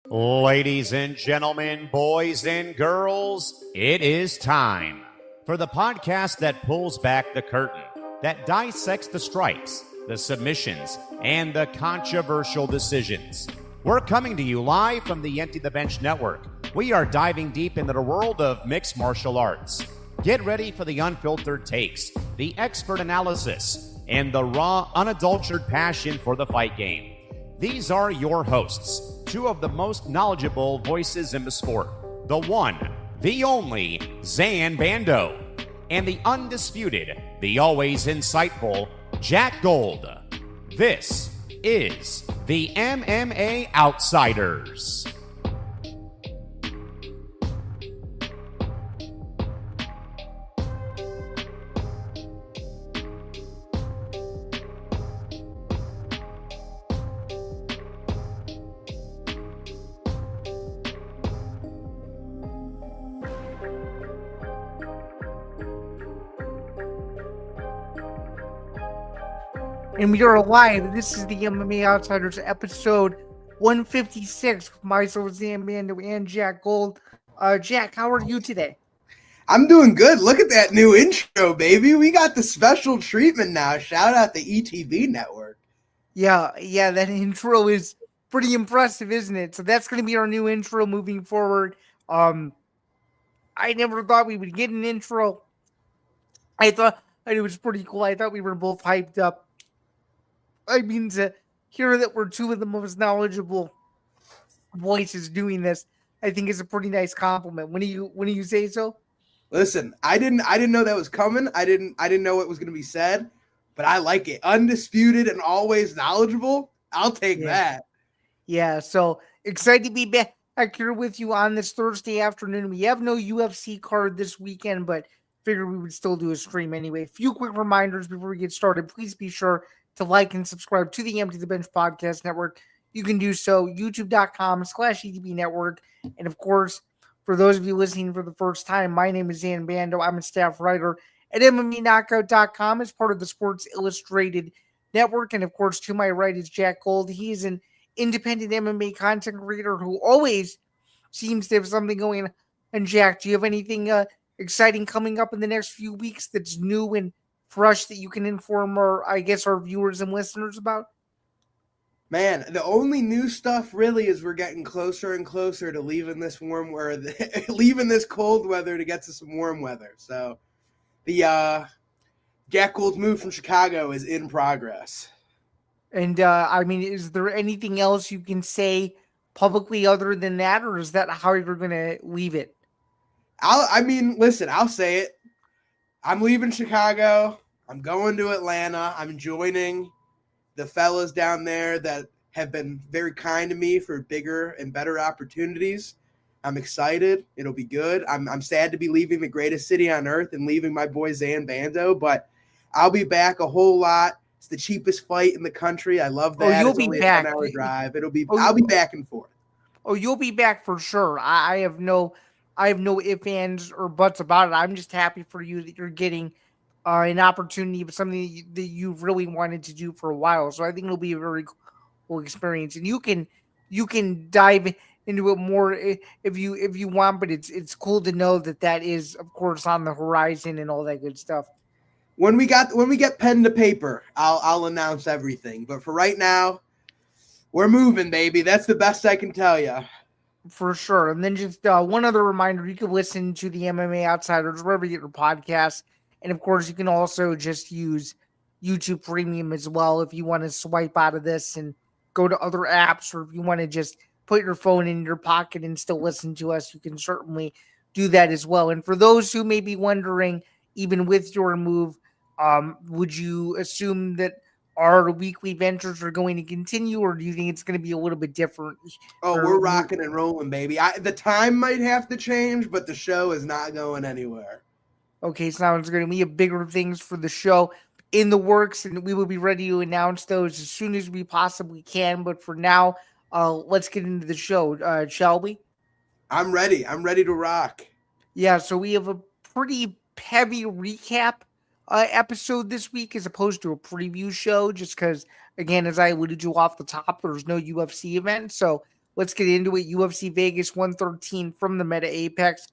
Ladies and gentlemen, boys and girls, it is time for the podcast that pulls back the curtain, that dissects the strikes, the submissions, and the controversial decisions. We're coming to you live from the Empty the Bench Network. We are diving deep into the world of mixed martial arts. Get ready for the unfiltered takes, the expert analysis, and the raw, unadulterated passion for the fight game. These are your hosts, two of the most knowledgeable voices in the sport. The one, the only, Zain Bando, and the undisputed, the always insightful, Jack Gold. This is the MMA Outsiders. And we are live. This is the MMA Outsiders episode 156 with myself, Zain Bando, and Jack Gold. Jack, how are you today? I'm doing good. Look at that new intro, baby. We got the special treatment now. Shout out the ETV network. Yeah, that intro is pretty impressive, isn't it? So that's going to be our new intro moving forward. I never thought we would get an intro. I thought it was pretty cool. I thought we were both hyped up. I mean, to hear that we're two of the most knowledgeable voices doing this, I think is a pretty nice compliment. When do you say so? Listen, I didn't know that was coming. I didn't know it was going to be said, but I like it. Undisputed and always knowledgeable. I'll take that. Yeah, so excited to be back here with you on this Thursday afternoon. We have no UFC card this weekend, but figured we would still do a stream anyway. A few quick reminders before we get started. Please be sure to like and subscribe to the Empty the Bench Podcast Network. You can do so, youtube.com/ETB Network. And of course, for those of you listening for the first time, my name is Zain Bando. I'm a staff writer at MMAKnockout.com as part of the Sports Illustrated Network. And of course, to my right is Jack Gold. He is an independent MMA content creator who always seems to have something going on. And Jack, do you have anything exciting coming up in the next few weeks that's new and fresh that you can inform our viewers and listeners about? Man, the only new stuff really is we're getting closer and closer to leaving this leaving this cold weather to get to some warm weather. So the Jack Gold's move from Chicago is in progress. And is there anything else you can say publicly other than that, or is that how you're going to leave it? I'll say it. I'm leaving Chicago. I'm going to Atlanta. I'm joining the fellas down there that have been very kind to me for bigger and better opportunities. I'm excited. It'll be good. I'm sad to be leaving the greatest city on earth and leaving my boy Zain Bando, but I'll be back a whole lot. It's the cheapest fight in the country. I love that. You'll be back. 10-hour drive. I'll be back and forth. Oh, you'll be back for sure. I have no ifs, ands, or buts about it. I'm just happy for you that you're getting an opportunity of something that you've really wanted to do for a while. So I think it'll be a very cool experience, and you can dive into it more if you want. But it's cool to know that is, of course, on the horizon and all that good stuff. When we get pen to paper, I'll announce everything. But for right now, we're moving, baby. That's the best I can tell you. For sure. And then just one other reminder, you can listen to the MMA Outsiders wherever you get your podcasts. And of course, you can also just use YouTube Premium as well if you want to swipe out of this and go to other apps, or if you want to just put your phone in your pocket and still listen to us, you can certainly do that as well. And for those who may be wondering, even with your move, would you assume that our weekly ventures are going to continue, or do you think it's going to be a little bit different? Oh, we're rocking and rolling, baby. The time might have to change, but the show is not going anywhere. Okay, so now it's going to be bigger things for the show in the works, and we will be ready to announce those as soon as we possibly can. But for now, let's get into the show, shall we? I'm ready. I'm ready to rock. Yeah, so we have a pretty heavy recap episode this week as opposed to a preview show, just because, again, as I alluded to off the top, there's no UFC event. So let's get into it. UFC Vegas 113 from the Meta Apex.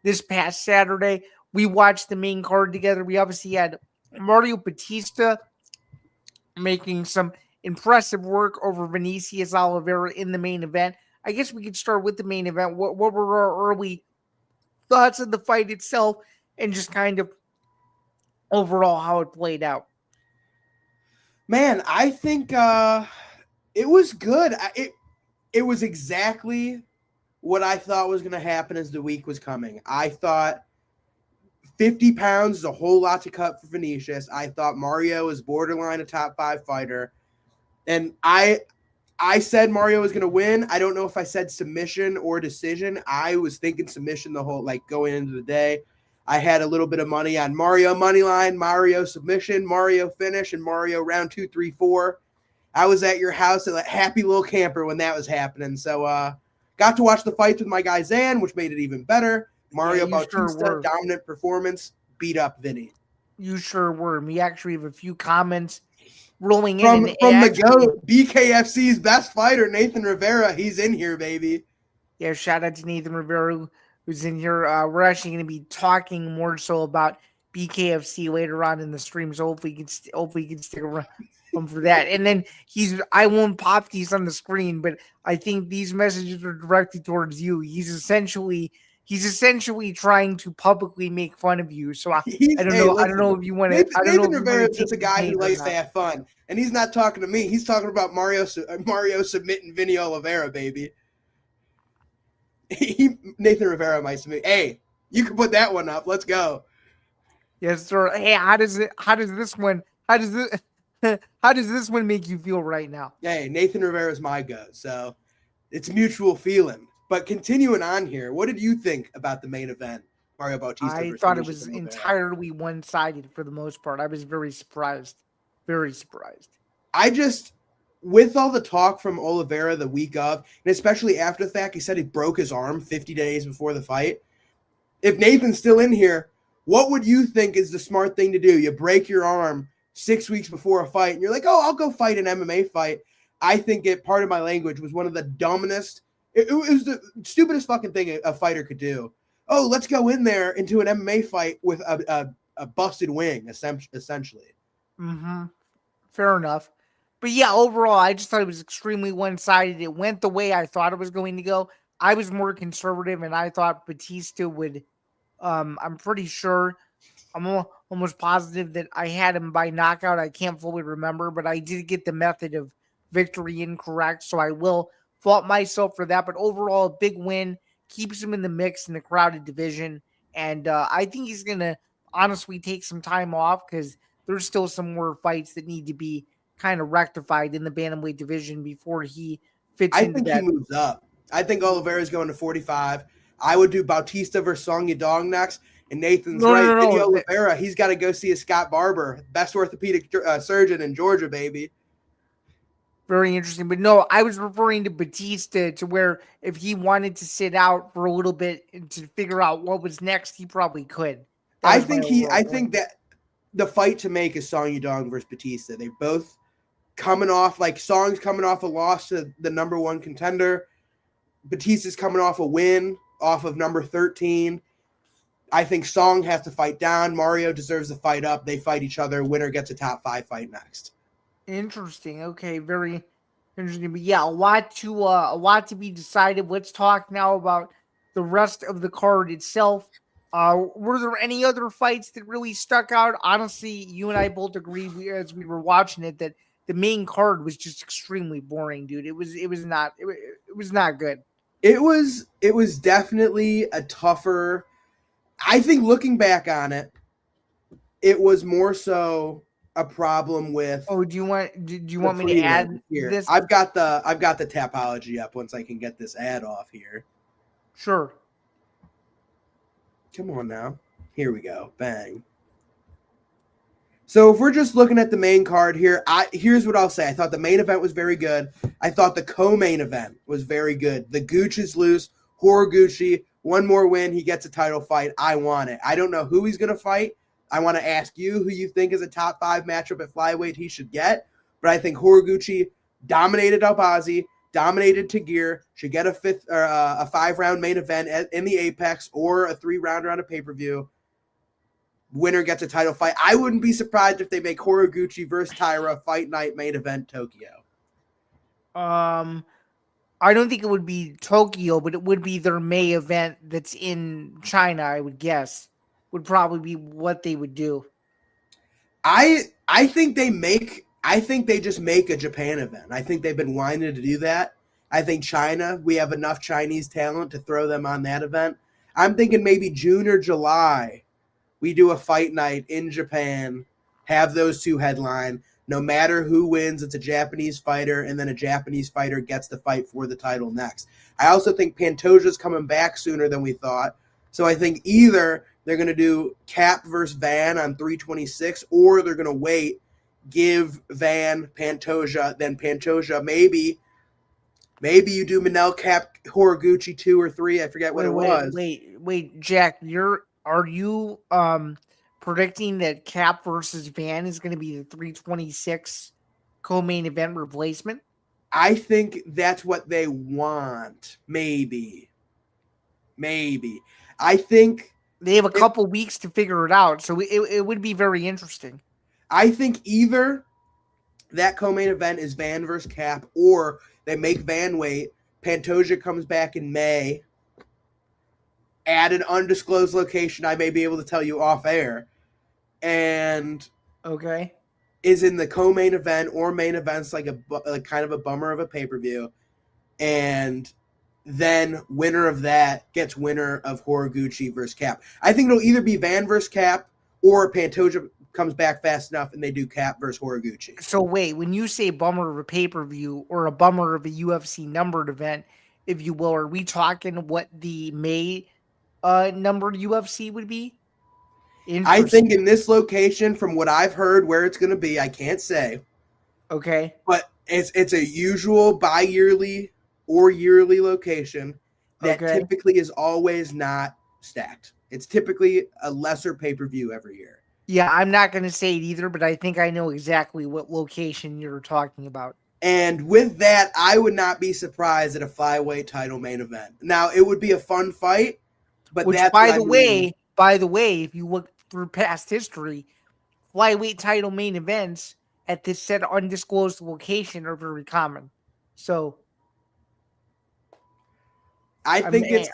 This past Saturday, we watched the main card together. We obviously had Mario Bautista making some impressive work over Vinicius Oliveira in the main event. I guess we could start with the main event. What were our early thoughts of the fight itself and just kind of overall how it played out? Man, I think it was good. It was exactly what I thought was going to happen as the week was coming. I thought 50 pounds is a whole lot to cut for Vinicius. I thought Mario was borderline a top 5 fighter. And I said Mario was going to win. I don't know if I said submission or decision. I was thinking submission the whole, going into the day. I had a little bit of money on Mario money line, Mario submission, Mario finish, and Mario round 2, 3, 4. I was at your house at Happy Little Camper when that was happening. So got to watch the fights with my guy Zain, which made it even better. Mario Bautista, dominant performance, beat up Vinny. You sure were. We actually have a few comments rolling from in. From the GOAT, BKFC's best fighter, Nathan Rivera. He's in here, baby. Yeah, shout out to Nathan Rivera, who's in here. We're actually going to be talking more so about BKFC later on in the stream, so hopefully you can stick around for that. And then I won't pop these on the screen, but I think these messages are directed towards you. He's essentially trying to publicly make fun of you. So I don't know if you want to. Nathan Rivera is just a guy who likes to have fun, and he's not talking to me. He's talking about Mario submitting Vinny Oliveira, baby. Nathan Rivera might submit. Hey, you can put that one up. Let's go. Yes, sir. Hey, how does this one make you feel right now? Hey, Nathan Rivera is my go, so it's mutual feeling. But continuing on here, what did you think about the main event, Mario Bautista? I thought it was entirely one-sided for the most part. I was very surprised. Very surprised. With all the talk from Oliveira the week of, and especially after the fact, he said he broke his arm 50 days before the fight. If Nathan's still in here, what would you think is the smart thing to do? You break your arm 6 weeks before a fight, and you're like, oh, I'll go fight an MMA fight. I think part of my language was one of the dumbest. It was the stupidest fucking thing a fighter could do. Oh, let's go in there into an MMA fight with a busted wing, essentially. Mm-hmm. Fair enough. But yeah, overall, I just thought it was extremely one-sided. It went the way I thought it was going to go. I was more conservative, and I thought Bautista would. I'm pretty sure. I'm almost positive that I had him by knockout. I can't fully remember, but I did get the method of victory incorrect, so I will fault myself for that. But overall, a big win keeps him in the mix in the crowded division, and I think he's gonna honestly take some time off because there's still some more fights that need to be kind of rectified in the bantamweight division before he fits into that. I think he moves up. I think Oliveira's going to 45. I would do Bautista versus Song Yadong next. And Nathan's right. Vinny Oliveira, he's got to go see a Scott Barber, best orthopedic surgeon in Georgia, baby. Very interesting. But no, I was referring to Bautista to where if he wanted to sit out for a little bit and to figure out what was next, he probably could. I think that the fight to make is Song Yadong versus Bautista. They both coming off, Song's coming off a loss to the number 1 contender. Bautista's coming off a win off of number 13. I think Song has to fight down. Mario deserves to fight up. They fight each other. Winner gets a top 5 fight next. Interesting. Okay, very interesting. But yeah, a lot to be decided. Let's talk now about the rest of the card itself. Were there any other fights that really stuck out? Honestly, you and I both agreed as we were watching it that the main card was just extremely boring, dude. It was not good. It was definitely a tougher. I think looking back on it, it was more so a problem with. Oh, do you want me to add here? This? I've got the Tapology up once I can get this ad off here. Sure. Come on now. Here we go. Bang. So if we're just looking at the main card here, here's what I'll say. I thought the main event was very good. I thought the co-main event was very good. The Gooch is loose. Horiguchi, one more win, he gets a title fight. I want it. I don't know who he's going to fight. I want to ask you who you think is a top 5 matchup at flyweight he should get. But I think Horiguchi dominated Albazi, dominated Tagir, should get a 5-round main event in the Apex or a 3-rounder on a pay-per-view. Winner gets a title fight. I wouldn't be surprised if they make Horiguchi versus Taira fight night main event Tokyo. I don't think it would be Tokyo, but it would be their May event that's in China, I would guess. Would probably be what they would do. I think they just make a Japan event. I think they've been wanting to do that. I think China, we have enough Chinese talent to throw them on that event. I'm thinking maybe June or July, we do a fight night in Japan, have those two headline. No matter who wins, it's a Japanese fighter, and then a Japanese fighter gets the fight for the title next. I also think Pantoja's coming back sooner than we thought. So I think either they're going to do Cap versus Van on 326, or they're going to wait, give Van Pantoja, then Pantoja maybe you do Manel Cap Horiguchi 2 or 3. I forget what it was. Wait, Jack, are you predicting that Cap versus Van is going to be the 326 co-main event replacement? I think that's what they want. Maybe. I think they have a couple weeks to figure it out, so it would be very interesting. I think either that co-main event is Van versus Cap, or they make Van wait. Pantoja comes back in May at an undisclosed location I may be able to tell you off air, and is in the co-main event or main events like kind of a bummer of a pay-per-view, and then winner of that gets winner of Horiguchi versus Cap. I think it'll either be Van versus Cap or Pantoja comes back fast enough and they do Cap versus Horiguchi. So wait, when you say bummer of a pay-per-view or a bummer of a UFC numbered event, if you will, are we talking what the May numbered UFC would be? I think in this location, from what I've heard where it's going to be, I can't say. Okay. But it's a usual bi-yearly or yearly location that typically is always not stacked. It's typically a lesser pay-per-view every year. Yeah, I'm not going to say it either, but I think I know exactly what location you're talking about. And with that, I would not be surprised at a flyweight title main event. Now, it would be a fun fight, but by the way, if you look through past history, flyweight title main events at this said undisclosed location are very common. So I think it's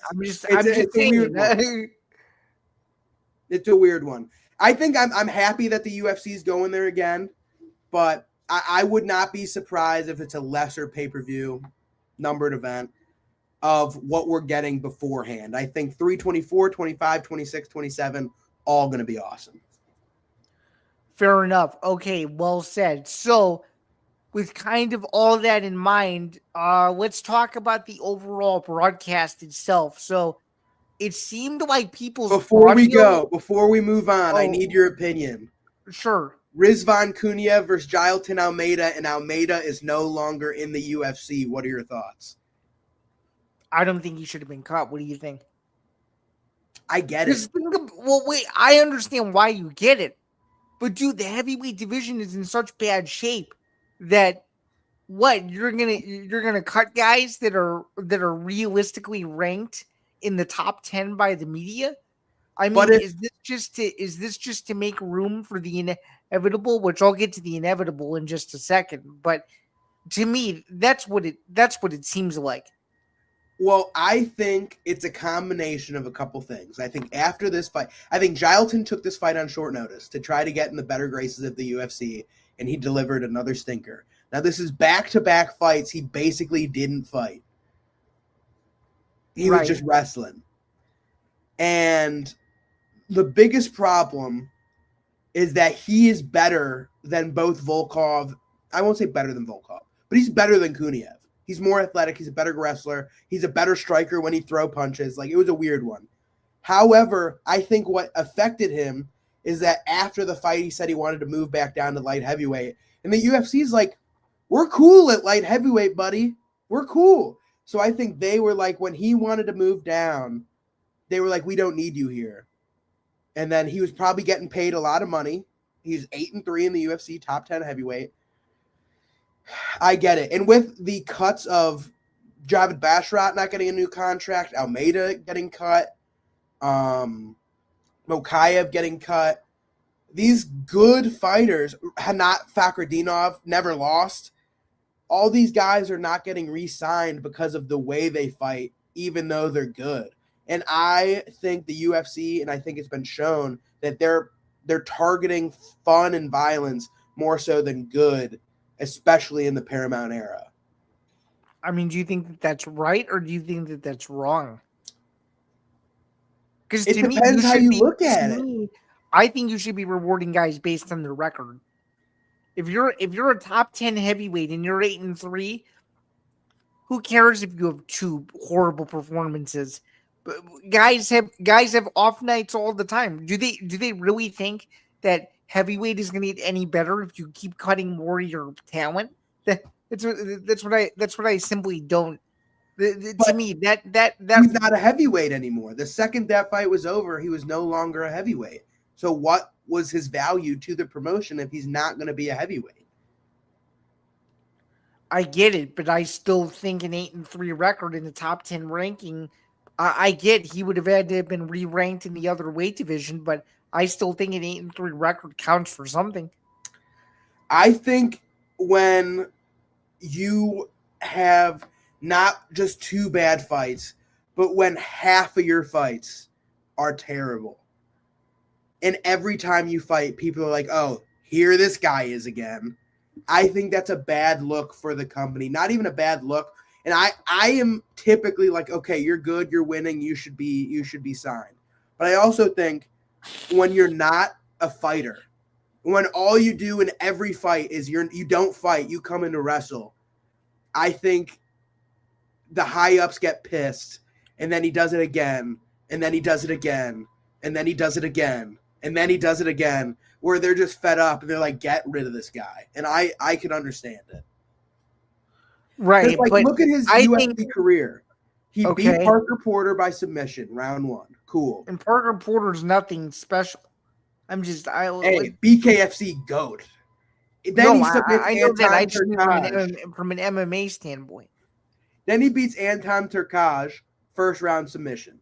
a weird one. It's a weird one. I think I'm happy that the UFC is going there again, but I would not be surprised if it's a lesser pay-per-view numbered event of what we're getting beforehand. I think 324, 25, 26, 27, all going to be awesome. Fair enough. Okay, well said. So with kind of all that in mind, let's talk about the overall broadcast itself. So it seemed like Before we move on, I need your opinion. Sure. Rizvan Kuniev versus Jailton Almeida, and Almeida is no longer in the UFC. What are your thoughts? I don't think he should have been cut. What do you think? I get it. I understand why you get it. But dude, the heavyweight division is in such bad shape that you're gonna cut guys that are realistically ranked in the top 10 by the media? I mean, is this just to make room for the inevitable? Which I'll get to the inevitable in just a second. But to me, that's what it seems like. Well, I think it's a combination of a couple things. I think after this fight, I think Jailton took this fight on short notice to try to get in the better graces of the UFC, and he delivered another stinker. Now, this is back-to-back fights he basically didn't fight. He was just wrestling. And the biggest problem is that he is better than both Volkov. I won't say better than Volkov, but he's better than Kuniev. He's more athletic. He's a better wrestler. He's a better striker when he throws punches. Like, it was a weird one. However, I think what affected him is that after the fight, he said he wanted to move back down to light heavyweight. And the UFC's like, we're cool at light heavyweight, buddy. We're cool. So I think they were like, when he wanted to move down, they were like, we don't need you here. And then he was probably getting paid a lot of money. He's 8-3 in the UFC, top 10 heavyweight. I get it. And with the cuts of Javid Basharat not getting a new contract, Almeida getting cut, Makhachev getting cut, these good fighters, Hanat Fakhretdinov, never lost. All these guys are not getting re-signed because of the way they fight, even though they're good. And I think the UFC, and I think it's been shown, that they're targeting fun and violence more so than good, especially in the Paramount era. I mean, do you think that that's right, or do you think that that's wrong? Because It depends how you look at it. I think you should be rewarding guys based on their record. If you're a top 10 heavyweight and you're 8-3, who cares if you have two horrible performances? But guys have off nights all the time. Do they really think that heavyweight is going to get any better if you keep cutting more of your talent? That's what I simply don't. To me, that he's not a heavyweight anymore. The second that fight was over, he was no longer a heavyweight. So what was his value to the promotion if he's not going to be a heavyweight? I get it, but I still think an 8-3 record in the top 10 ranking. I get he would have had to have been re-ranked in the other weight division, but I still think an 8-3 record counts for something. I think when you have not just two bad fights, but when half of your fights are terrible, and every time you fight, people are like, oh, here this guy is again. I think that's a bad look for the company. Not even a bad look. And I am typically like, okay, you're good, you're winning, you should be signed. But I also think when you're not a fighter, when all you do in every fight is you don't fight, you come in to wrestle, I think the high ups get pissed, and then he does it again, and then he does it again, and then he does it again. And then he does it again, where they're just fed up and they're like, get rid of this guy. And I can understand it. Right. Like, look at his UFC career. He beat Parker Porter by submission, round 1. Cool. And Parker Porter's nothing special. BKFC GOAT. Then I know that. I just mean from an MMA standpoint. Then he beats Anton Turkaj, first round submission.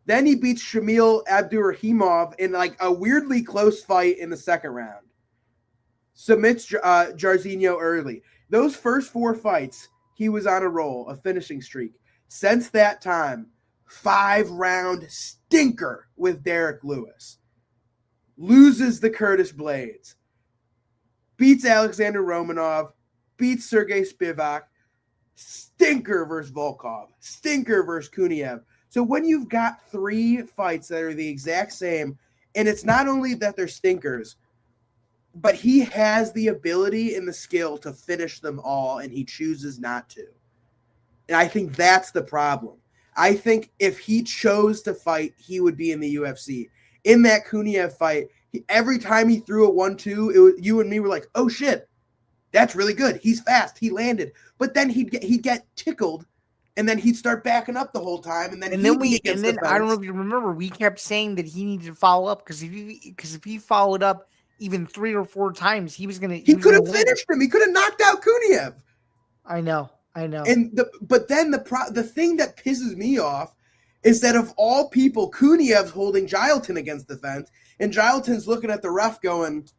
Then he beats Shamil Abdurrahimov in like a weirdly close fight in the second round. Submits Jairzinho early. Those first 4 fights, he was on a roll, a finishing streak. Since that time, 5-round stinker with Derek Lewis. Loses the Curtis Blades. Beats Alexander Romanov. Beats Sergey Spivak. Stinker versus Volkov. Stinker versus Kuniev. So when you've got 3 fights that are the exact same, and it's not only that they're stinkers, but he has the ability and the skill to finish them all, and he chooses not to. And I think that's the problem. I think if he chose to fight, he would be in the UFC. In that Kuniev fight, every time he threw a 1-2, you and me were like, oh shit, that's really good. He's fast. He landed. But then he'd get tickled. And then he'd start backing up the whole time, and then I don't know if you remember, we kept saying that he needed to follow up because if he followed up even 3 or 4 times, he could have finished him. He could have knocked out Kuniev. I know. But then the thing that pisses me off is that of all people, Kuniev's holding Gilton against the fence, and Gilton's looking at the ref going,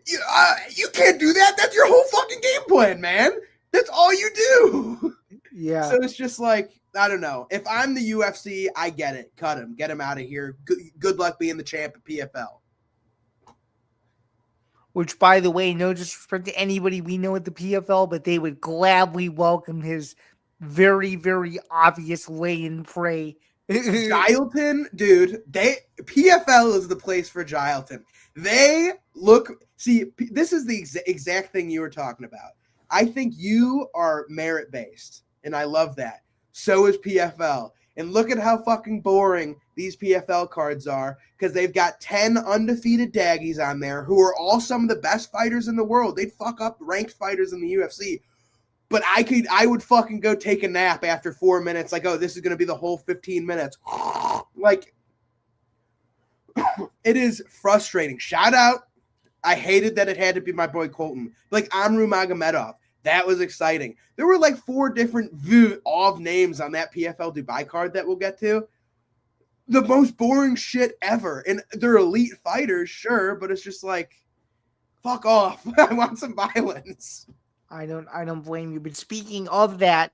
"You can't do that. That's your whole fucking game plan, man." That's all you do. Yeah. So it's just like, I don't know. If I'm the UFC, I get it. Cut him. Get him out of here. Good luck being the champ at PFL. Which, by the way, no disrespect to anybody we know at the PFL, but they would gladly welcome his very, very obvious lay and pray. Gilton, dude, PFL is the place for Gilton. This is the exact thing you were talking about. I think you are merit-based, and I love that. So is PFL. And look at how fucking boring these PFL cards are, because they've got 10 undefeated daggies on there who are all some of the best fighters in the world. They'd fuck up ranked fighters in the UFC. But I would fucking go take a nap after 4 minutes, like, oh, this is going to be the whole 15 minutes. Like, it is frustrating. Shout out I hated that it had to be my boy Colton. Like Amir Albazi. That was exciting. There were like 4 different of names on that PFL Dubai card that we'll get to. The most boring shit ever. And they're elite fighters, sure, but it's just like, fuck off. I want some violence. I don't blame you. But speaking of that,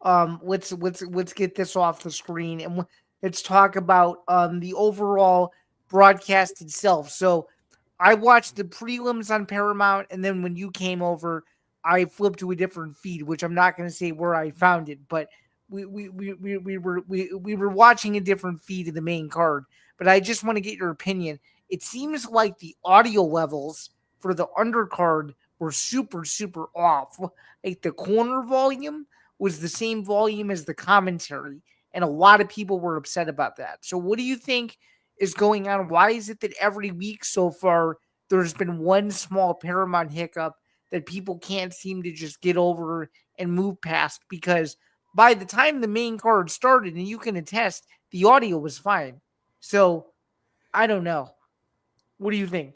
let's get this off the screen and let's talk about the overall broadcast itself. So I watched the prelims on Paramount, and then when you came over, I flipped to a different feed, which I'm not going to say where I found it, but we were watching a different feed of the main card. But I just want to get your opinion. It seems like the audio levels for the undercard were super, super off. Like the corner volume was the same volume as the commentary, and a lot of people were upset about that. So what do you think is going on? Why is it that every week so far there's been one small Paramount hiccup that people can't seem to just get over and move past? Because by the time the main card started, and you can attest, the audio was fine. So I don't know. What do you think?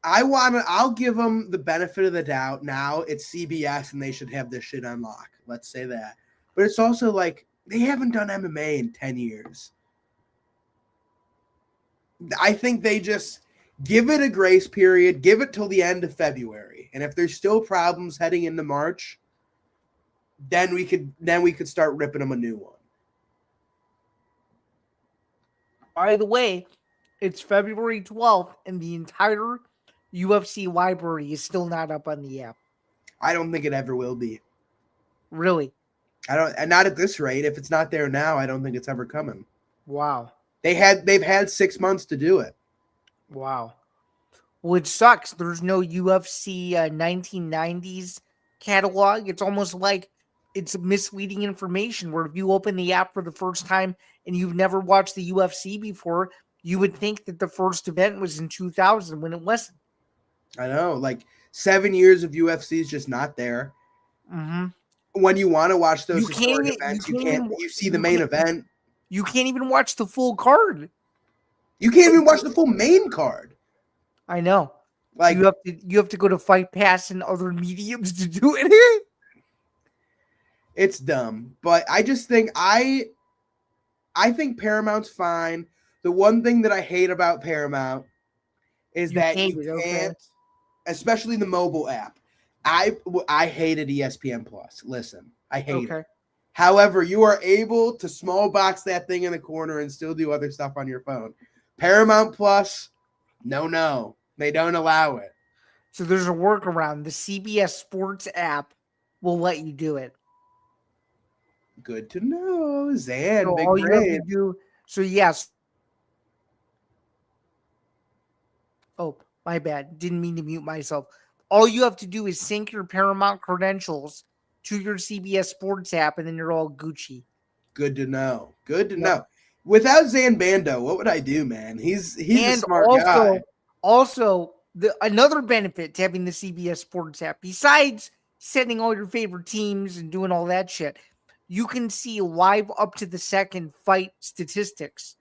I'll give them the benefit of the doubt. Now it's CBS and they should have this shit on lock. Let's say that. But it's also like they haven't done MMA in 10 years. I think they just give it a grace period, give it till the end of February. And if there's still problems heading into March, then we could start ripping them a new one. By the way, it's February 12th and the entire UFC library is still not up on the app. I don't think it ever will be. Really? Not at this rate. If it's not there now, I don't think it's ever coming. Wow. They've had 6 months to do it. Wow. Well, it sucks. There's no UFC 1990s catalog. It's almost like it's misleading information where if you open the app for the first time and you've never watched the UFC before, you would think that the first event was in 2000 when it wasn't. I know. Like 7 years of UFC is just not there. Mm-hmm. When you want to watch those historic events, you see the main event. You can't even watch the full card. You can't even watch the full main card. I know. Like you have to go to Fight Pass and other mediums to do it. It's dumb. But I just think I think Paramount's fine. The one thing that I hate about Paramount is that you can't, especially the mobile app. I hated ESPN Plus. Listen, I hate it. However, you are able to small box that thing in the corner and still do other stuff on your phone. Paramount Plus, no. They don't allow it. So there's a workaround. The CBS Sports app will let you do it. Good to know. Zain, so big all brain. You have to do, so yes. Oh, my bad. Didn't mean to mute myself. All you have to do is sync your Paramount credentials to your CBS Sports app, and then you're all Gucci. Good to know. Good to know. Without Zain Bando, what would I do, man? He's a smart guy. Also, another benefit to having the CBS Sports app, besides setting all your favorite teams and doing all that shit, you can see live up to the second fight statistics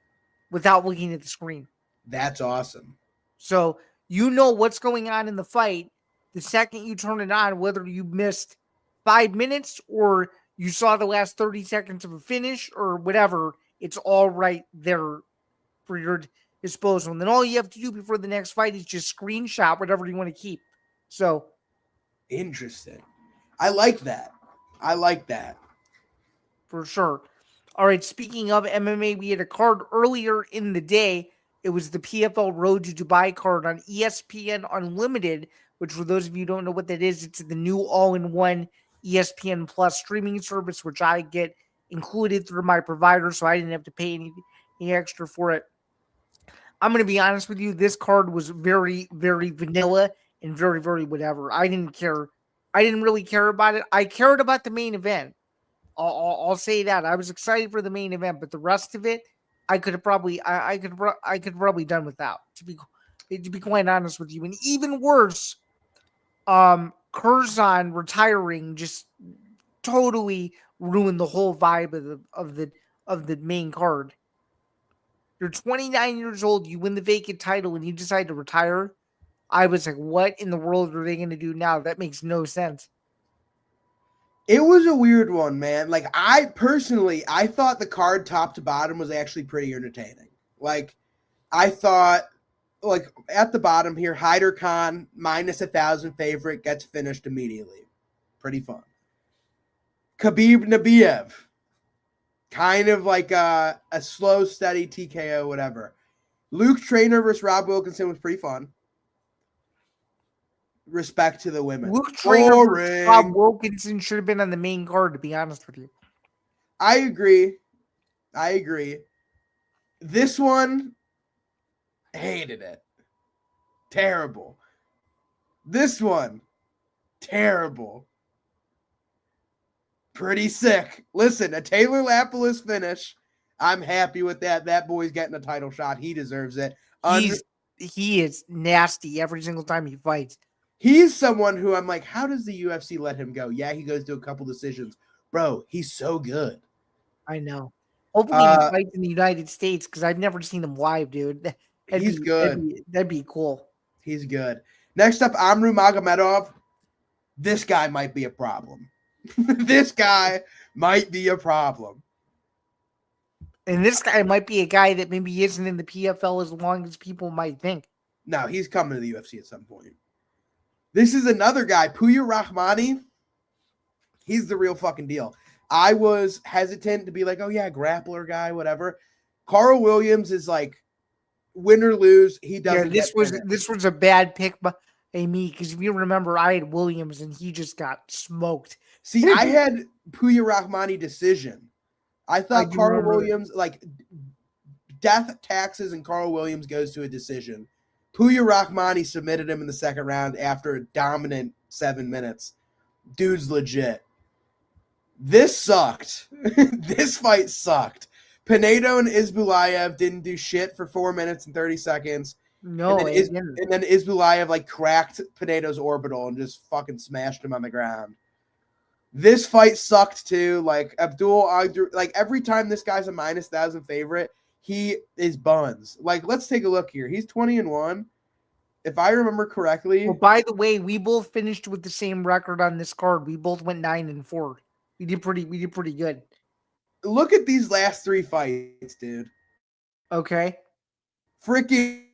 without looking at the screen. That's awesome. So you know what's going on in the fight the second you turn it on, whether you missed 5 minutes or you saw the last 30 seconds of a finish or whatever. It's all right there for your disposal. And then all you have to do before the next fight is just screenshot whatever you want to keep. So interesting. I like that. For sure. All right, speaking of MMA, we had a card earlier in the day. It was the PFL Road to Dubai card on ESPN Unlimited, which for those of you who don't know what that is, it's the new all-in-one ESPN Plus streaming service, which I get included through my provider, so I didn't have to pay any extra for it. I'm going to be honest with you. This card was very, very vanilla and very, very whatever. I didn't care. I didn't really care about it. I cared about the main event. I'll say that. I was excited for the main event, but the rest of it, I could have probably done without, to be quite honest with you. And even worse, Curzon retiring just totally ruined the whole vibe of the main card. You're 29 years old, you win the vacant title, and you decide to retire. I was like, what in the world are they going to do now? That makes no sense. It was a weird one, man. Like, I thought the card top to bottom was actually pretty entertaining. Like, I thought, like, at the bottom here, Hyder Khan, minus 1,000 favorite, gets finished immediately. Pretty fun. Khabib Nabiev, kind of like a slow, steady TKO, whatever. Luke Traynor versus Rob Wilkinson was pretty fun. Respect to the women. Luke Traynor versus Rob Wilkinson should have been on the main card, to be honest with you. I agree. This one, hated it. Terrible. This one, terrible. Pretty sick. Listen, a Taylor Lapalus finish. I'm happy with that. That boy's getting a title shot. He deserves it. He is nasty every single time he fights. He's someone who I'm like, how does the UFC let him go? Yeah, he goes to a couple decisions. Bro, he's so good. I know. Hopefully he fights in the United States because I've never seen him live, dude. He's good. That'd be cool. He's good. Next up, Amir Albazi. This guy might be a problem. This guy might be a problem. And this guy might be a guy that maybe isn't in the PFL as long as people might think. No, he's coming to the UFC at some point. This is another guy, Puya Rahmani. He's the real fucking deal. I was hesitant to be like, oh yeah, grappler guy, whatever. Carl Williams is like, win or lose, he doesn't. Yeah, this was a bad pick by me because if you remember, I had Williams and he just got smoked. See, I had Puya Rahmani decision. I thought Carl Williams, like, death, taxes, and Carl Williams goes to a decision. Puya Rahmani submitted him in the second round after a dominant 7 minutes. Dude's legit. This sucked. This fight sucked. Pinedo and Isbulaev didn't do shit for 4 minutes and 30 seconds. No, and then Isbulaev like cracked Pinedo's orbital and just fucking smashed him on the ground. This fight sucked too. Like like every time this guy's a minus 1,000 favorite, he is buns. Like, let's take a look here. He's 20-1. If I remember correctly. Well, by the way, we both finished with the same record on this card. We both went 9-4. We did pretty good. Look at these last 3 fights, dude. Okay. Freaking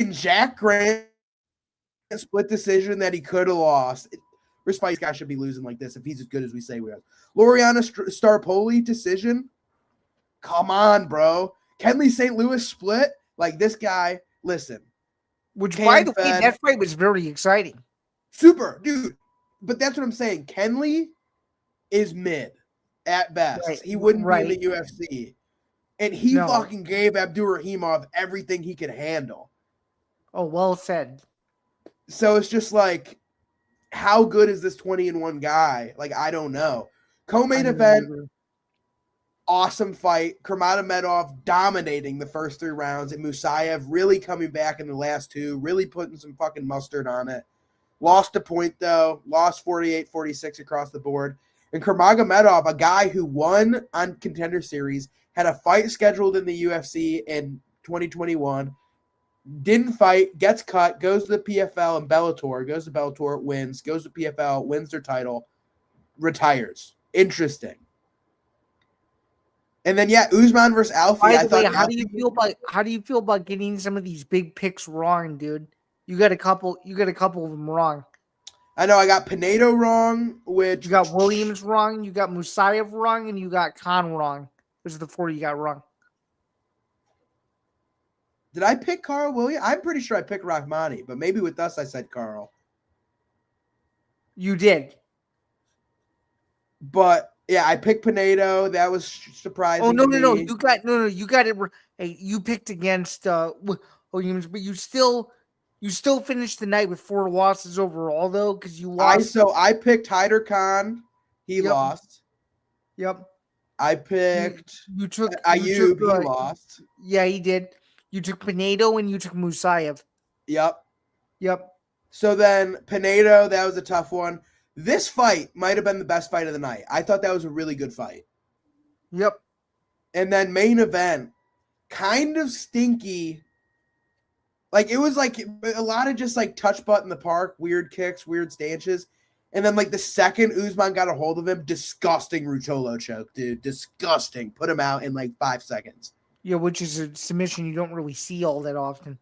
Jack Grant split decision that he could have lost. First fight, this guy should be losing like this if he's as good as we say we are. Loriana Starpoli decision. Come on, bro. Kenley St. Louis split. Like, this guy, listen. Which, by the way, that fight was very exciting. Super, dude. But that's what I'm saying. Kenley is mid at best. Right. He wouldn't be in the UFC. And he fucking gave Abdurakhimov everything he could handle. Oh, well said. So it's just like, how good is this 20-1 guy? Like, I don't know. Co-main event, awesome fight. Kurmagomedov dominating the first 3 rounds, and Musayev really coming back in the last 2, really putting some fucking mustard on it. Lost a point, though. Lost 48-46 across the board. And Kurmagomedov, a guy who won on Contender Series, had a fight scheduled in the UFC in 2021, didn't fight, gets cut, goes to the PFL and Bellator, goes to Bellator, wins, goes to PFL, wins their title, retires. Interesting. And then Usman versus Alfie. By the way, how do you feel about getting some of these big picks wrong, dude? You got a couple of them wrong. I know I got Pinedo wrong, which you got Williams wrong, you got Musayev wrong, and you got Khan wrong. Those are the 4 you got wrong. Did I pick Carl Williams? I'm pretty sure I picked Rahmani, but maybe with us I said Carl. You did. But yeah, I picked Pinedo. That was surprising. Oh no. You got it. Hey, you picked against Williams, but you still finished the night with 4 losses overall though, because you lost. I picked Hyder Khan. He lost. Yep. I picked you took Ayub. He lost. Yeah, he did. You took Pinedo and you took Musayev. Yep. Yep. So then Pinedo, that was a tough one. This fight might have been the best fight of the night. I thought that was a really good fight. Like, it was like a lot of just like touch butt in the park, weird kicks, weird stances. And then like the second Usman got a hold of him, disgusting Rutolo choke, dude. Disgusting. Put him out in like 5 seconds. Yeah, which is a submission you don't really see all that often.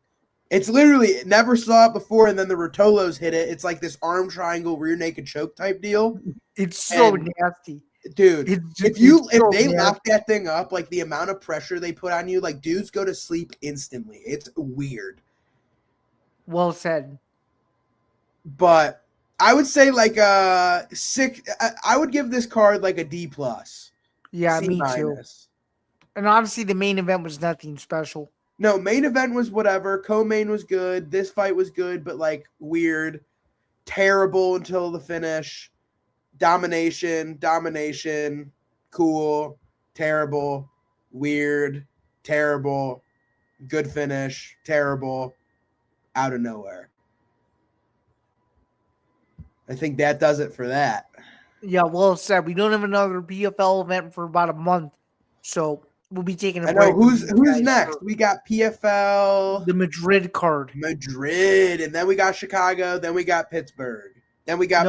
It's literally, never saw it before, and then the Rutolos hit it. It's like this arm triangle, rear naked choke type deal. It's so nasty. Dude, if they lock that thing up, like the amount of pressure they put on you, like dudes go to sleep instantly. It's weird. Well said. But I would say like a 6. I would give this card like a D+. Yeah, C-. me too. And obviously the main event was nothing special. No, main event was whatever. Co-main was good. This fight was good, but like weird. Terrible until the finish. Domination, cool, terrible, weird, terrible, good finish, terrible, out of nowhere. I think that does it for that. Yeah, well said. We don't have another PFL event for about a month, so we'll be taking a break. I know. Who's next? We got PFL. The Madrid card. Madrid, and then we got Chicago, then we got Pittsburgh. Then we got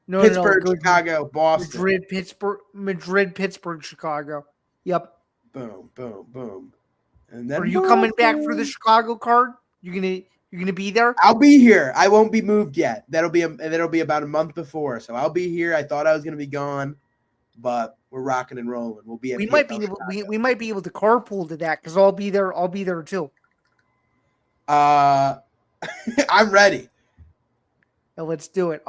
No, Pittsburgh, Chicago, Boston. Madrid, Pittsburgh, Chicago. Yep. Boom. And then are you coming back for the Chicago card? You're gonna be there? I'll be here. I won't be moved yet. That'll be about a month before. So I'll be here. I thought I was gonna be gone, but we're rocking and rolling. We'll be at we might be able to carpool to that because I'll be there. I'll be there too. I'm ready. Now let's do it.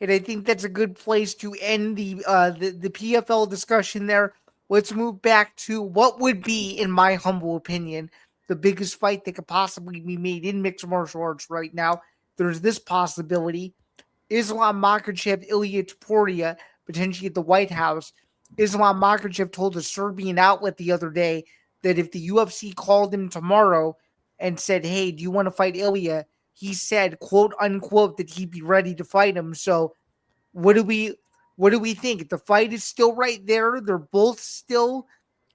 And I think that's a good place to end the PFL discussion there. Let's move back to what would be, in my humble opinion, the biggest fight that could possibly be made in mixed martial arts right now. There's this possibility. Islam Makhachev, Ilia Topuria, potentially at the White House. Islam Makhachev told a Serbian outlet the other day that if the UFC called him tomorrow and said, hey, do you want to fight Ilia? He said, quote unquote, that he'd be ready to fight him. So what do we think? The fight is still right there. They're both still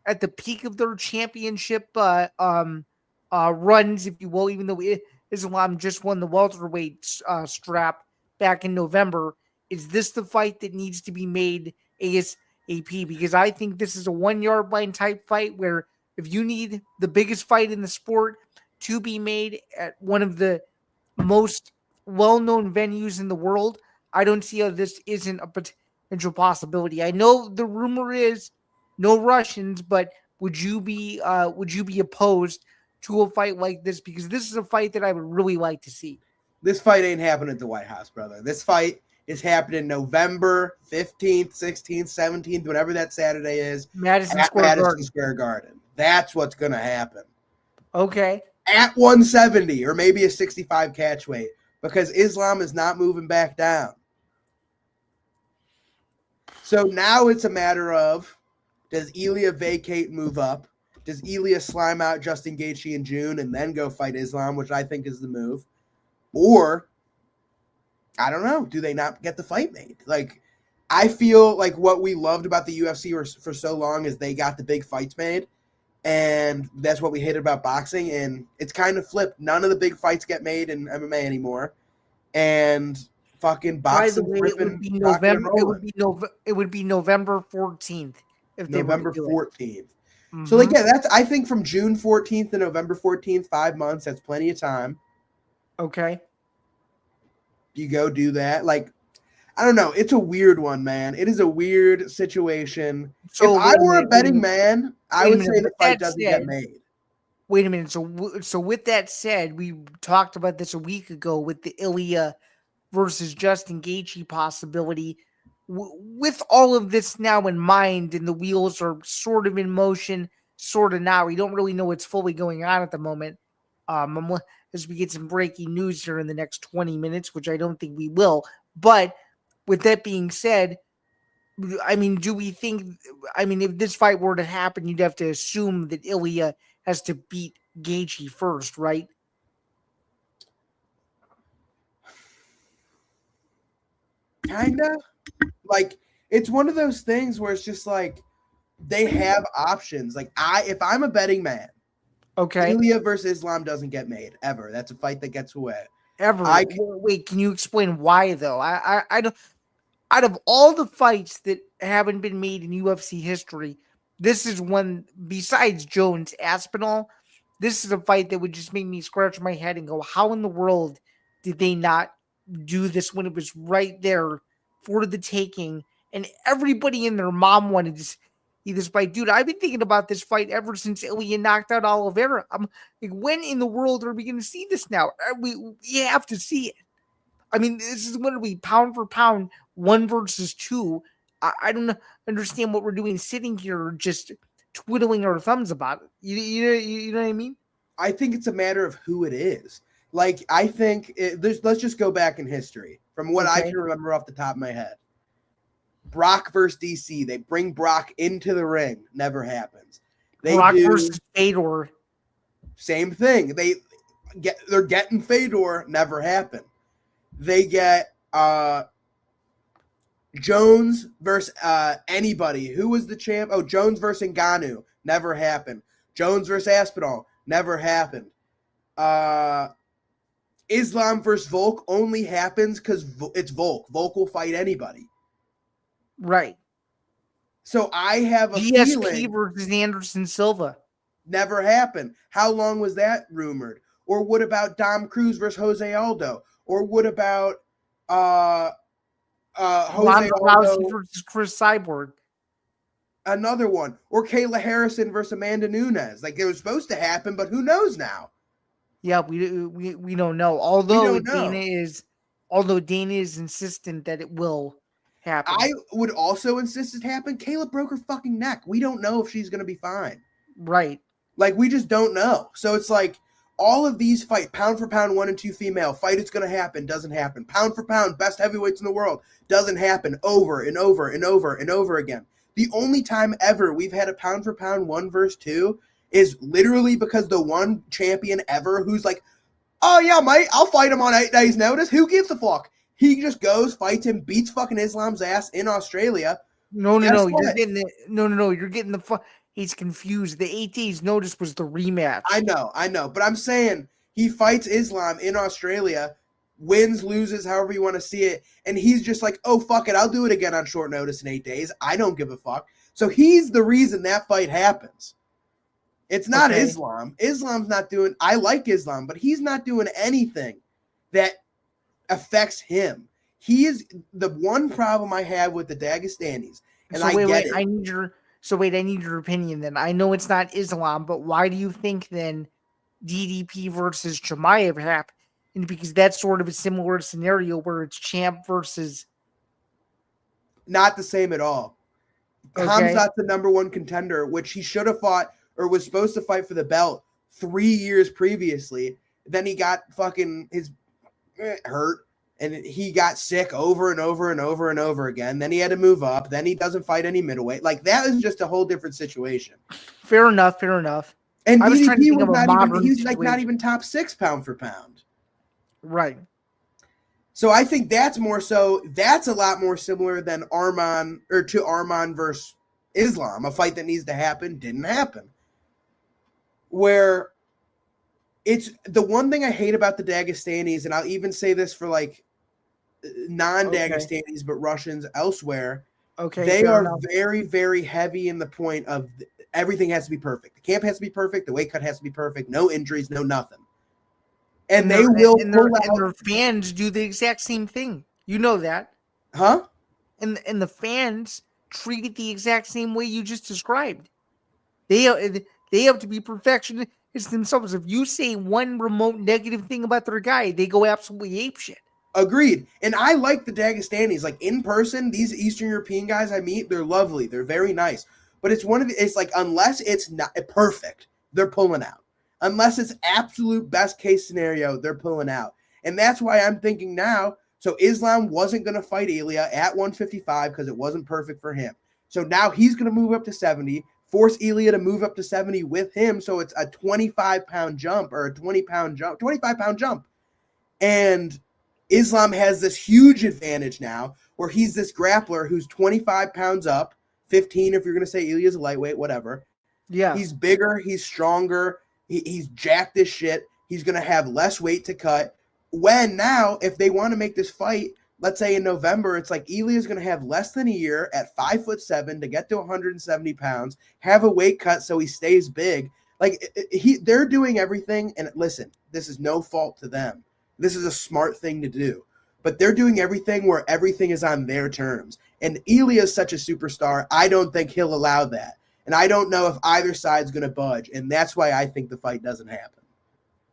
at the peak of their championship runs, if you will, even though Islam just won the welterweight strap back in November. Is this the fight that needs to be made ASAP? Because I think this is a 1 yard line type fight where if you need the biggest fight in the sport to be made at one of the most well-known venues in the world, I don't see how this isn't a potential possibility. I know the rumor is no Russians, but would you be opposed to a fight like this? Because this is a fight that I would really like to see. This fight ain't happening at the White House, brother. This fight is happening November 15th, 16th, 17th, whatever that Saturday is. Madison Square Garden. That's what's going to happen. Okay. At 170 or maybe a 65 catch weight, because Islam is not moving back down. So now it's a matter of, does Ilia vacate, move up? Does Ilia slime out Justin Gaethje in June and then go fight Islam, which I think is the move? Or, I don't know, do they not get the fight made? Like, I feel like what we loved about the UFC for so long is they got the big fights made. And that's what we hated about boxing. And it's kind of flipped. None of the big fights get made in MMA anymore. And fucking boxing. By the way, it would be November. It would be November 14th. If they November 14th. Mm-hmm. So like, yeah, that's, I think from June 14th to November 14th, 5 months. That's plenty of time. Okay. You go do that. Like, I don't know. It's a weird one, man. It is a weird situation. So if I were a betting man, I would say the fight doesn't get made. Wait a minute. So with that said, we talked about this a week ago with the Ilia versus Justin Gaethje possibility. With all of this now in mind, and the wheels are sort of in motion, sort of now. We don't really know what's fully going on at the moment. As we get some breaking news here in the next 20 minutes, which I don't think we will. But with that being said, I mean, do we think, I mean, if this fight were to happen, you'd have to assume that Ilia has to beat Gaethje first, right? Kinda. Like, it's one of those things where it's just like they have options. Like, if I'm a betting man, Okay. Ilia versus Islam doesn't get made ever. That's a fight that gets away. Ever. Wait, can you explain why though? I don't. Out of all the fights that haven't been made in UFC history, this is one, besides Jones Aspinall, this is a fight that would just make me scratch my head and go, how in the world did they not do this when it was right there for the taking? And everybody and their mom wanted to see this fight. Dude, I've been thinking about this fight ever since Ilia knocked out Oliveira. I'm like, when in the world are we going to see this now? We have to see it. I mean, this is going to be pound for pound, 1 versus 2. I don't understand what we're doing sitting here just twiddling our thumbs about it. You know what I mean? I think it's a matter of who it is. Like, I think let's just go back in history from what I can remember off the top of my head. Brock versus DC. They bring Brock into the ring. Never happens. Brock versus Fedor. Same thing. They're getting Fedor. Never happened. They get Jones versus anybody. Who was the champ? Oh, Jones versus Ngannou. Never happened. Jones versus Aspinall. Never happened. Islam versus Volk only happens because it's Volk. Volk will fight anybody. Right. So I have a GSP feeling versus Anderson Silva. Never happened. How long was that rumored? Or what about Dom Cruz versus Jose Aldo? Or what about Jose Aldo versus Chris Cyborg? Another one. Or Kayla Harrison versus Amanda Nunes. Like, it was supposed to happen, but who knows now? Yeah, we don't know. Although Dana is insistent that it will happen. I would also insist it happen. Kayla broke her fucking neck. We don't know if she's going to be fine. Right. Like, we just don't know. So it's like, all of these fight, pound for pound, 1 and 2 female, fight it's going to happen, doesn't happen. Pound for pound, best heavyweights in the world, doesn't happen over and over and over and over again. The only time ever we've had a pound for pound 1 versus 2 is literally because the one champion ever who's like, oh yeah, mate, I'll fight him on 8 days' notice. Who gives a fuck? He just goes, fights him, beats fucking Islam's ass in Australia. No, you're getting the he's confused. The 8 days notice was the rematch. I know. But I'm saying he fights Islam in Australia, wins, loses, however you want to see it. And he's just like, oh, fuck it. I'll do it again on short notice in 8 days. I don't give a fuck. So he's the reason that fight happens. It's not Islam. Islam's not doing, I like Islam, but he's not doing anything that affects him. He is the one problem I have with the Dagestanis. And I get it. I need your opinion then. I know it's not Islam, but why do you think then DDP versus Chimaev happened? Because that's sort of a similar scenario where it's champ versus. Not the same at all. Okay. Khamzat's the number 1 contender, which he should have fought or was supposed to fight for the belt 3 years previously. Then he got fucking his hurt. And he got sick over and over and over and over again. Then he had to move up. Then he doesn't fight any middleweight. Like, that is just a whole different situation. Fair enough. And I was trying to think of a modern he's like not even top 6 pound for pound. Right. So I think that's a lot more similar than Arman versus Islam, a fight that needs to happen, didn't happen. Where it's the one thing I hate about the Dagestanis, and I'll even say this for like non-Dagestanis, but Russians elsewhere. Okay. They are very, very heavy in the point of everything has to be perfect. The camp has to be perfect. The weight cut has to be perfect. No injuries, no nothing. And their fans do the exact same thing. You know that. Huh? And the fans treat it the exact same way you just described. They have to be perfectionists themselves. If you say one remote negative thing about their guy, they go absolutely apeshit. Agreed. And I like the Dagestanis. Like, in person, these Eastern European guys I meet, they're lovely. They're very nice. But it's like, unless it's not perfect, they're pulling out. Unless it's absolute best case scenario, they're pulling out. And that's why I'm thinking now, so Islam wasn't going to fight Ilia at 155 because it wasn't perfect for him. So now he's going to move up to 70, force Ilia to move up to 70 with him. So it's a 25-pound jump or a 25-pound jump. And Islam has this huge advantage now where he's this grappler who's 25 pounds up, 15 if you're going to say Ilia's a lightweight, whatever. Yeah. He's bigger, he's stronger. He's jacked as shit. He's going to have less weight to cut. When now, if they want to make this fight, let's say in November, it's like Ilia's going to have less than a year at 5'7" to get to 170 pounds, have a weight cut so he stays big. Like they're doing everything. And listen, this is no fault to them. This is a smart thing to do. But they're doing everything where everything is on their terms. And Ilia is such a superstar, I don't think he'll allow that. And I don't know if either side's going to budge. And that's why I think the fight doesn't happen.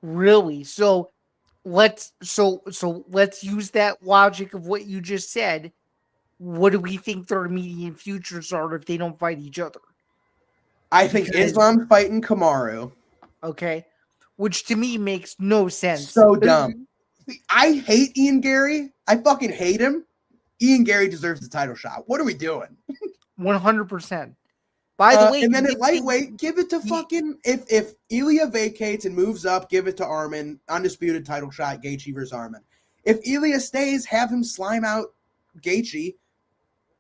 Really? So let's use that logic of what you just said. What do we think their immediate futures are if they don't fight each other? I think Islam fighting Kamaru. Okay. Which to me makes no sense. So dumb. I hate Ian Gary. I fucking hate him. Ian Gary deserves the title shot. What are we doing? 100%. By the way, and then at lightweight, give it to fucking if Ilia vacates and moves up, give it to Arman. Undisputed title shot, Gaethje versus Arman. If Ilia stays, have him slime out Gaethje,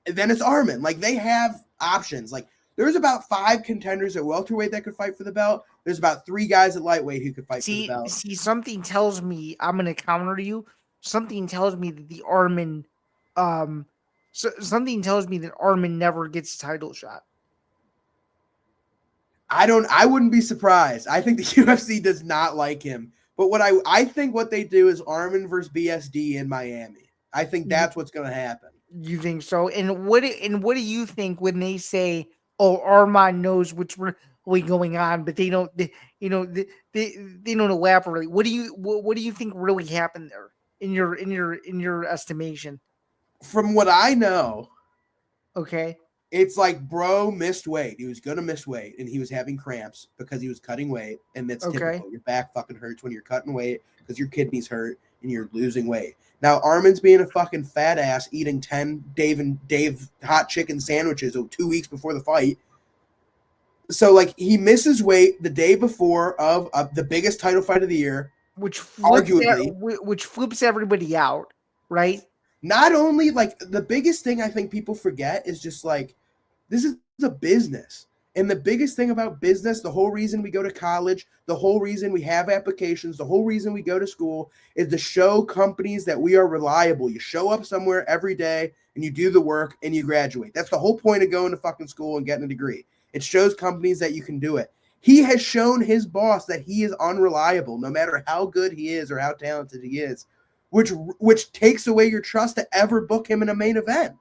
then it's Arman. Like they have options. Like there's about 5 contenders at welterweight that could fight for the belt. There's about 3 guys at lightweight who could fight for the belt. See, something tells me I'm going to counter you. Something tells me that the Arman, something tells me that Arman never gets a title shot. I wouldn't be surprised. I think the UFC does not like him. But what I think what they do is Arman versus BSD in Miami. I think that's what's going to happen. You think so? And what do you think when they say, "Oh, Arman knows what's really going on," but they don't don't elaborate? What do you think really happened there in your estimation? From what I know, okay. It's like bro missed weight. He was gonna miss weight, and he was having cramps because he was cutting weight, and that's typical. Your back fucking hurts when you're cutting weight because your kidneys hurt and you're losing weight. Now Arman's being a fucking fat ass, eating 10 Dave hot chicken sandwiches 2 weeks before the fight. So like he misses weight the day before of the biggest title fight of the year, which flips everybody out, right? Not only like the biggest thing I think people forget is just like this is a business. And the biggest thing about business, the whole reason we go to college, the whole reason we have applications, the whole reason we go to school is to show companies that we are reliable. You show up somewhere every day and you do the work and you graduate. That's the whole point of going to fucking school and getting a degree. It shows companies that you can do it. He has shown his boss that he is unreliable, no matter how good he is or how talented he is. Which takes away your trust to ever book him in a main event.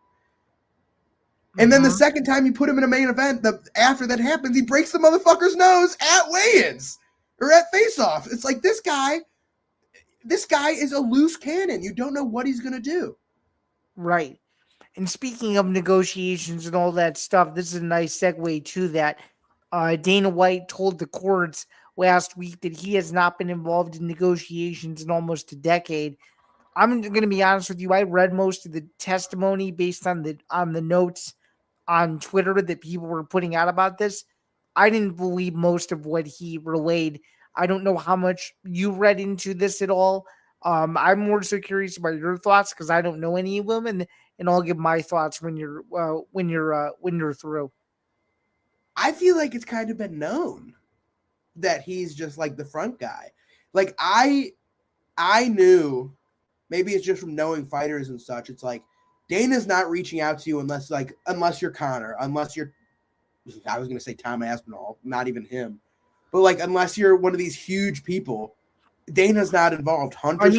And then the second time you put him in a main event, after that happens, he breaks the motherfucker's nose at weigh-ins or at face-off. It's like this guy is a loose cannon. You don't know what he's going to do. Right. And speaking of negotiations and all that stuff, this is a nice segue to that. Dana White told the courts last week that he has not been involved in negotiations in almost a decade. I'm going to be honest with you. I read most of the testimony based on the notes on Twitter that people were putting out about this. I didn't believe most of what he relayed. I don't know how much you read into this at all. I'm more so curious about your thoughts because I don't know any of them, and I'll give my thoughts when you're through. I feel like it's kind of been known that he's just like the front guy. Like I knew. Maybe it's just from knowing fighters and such. It's like Dana's not reaching out to you unless you're Conor, unless you're, I was going to say Tom Aspinall, not even him. But like, unless you're one of these huge people, Dana's not involved. Hunter's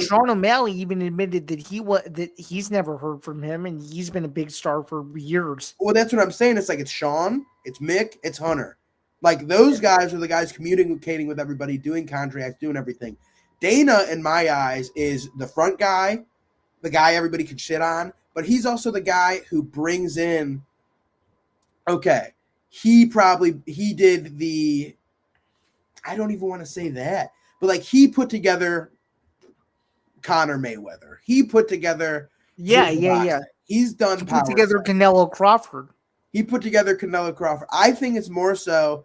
Sean O'Malley even admitted that he's never heard from him and he's been a big star for years. Well, that's what I'm saying. It's like, it's Sean, it's Mick, it's Hunter. Like those guys are the guys communicating with everybody, doing contracts, doing everything. Dana, in my eyes, is the front guy, the guy everybody can shit on, but he's also the guy who brings in, he did the, I don't even want to say that, but like he put together Conor Mayweather. He put together Yeah. He's done put together Canelo Crawford. He put together Canelo Crawford. I think it's more so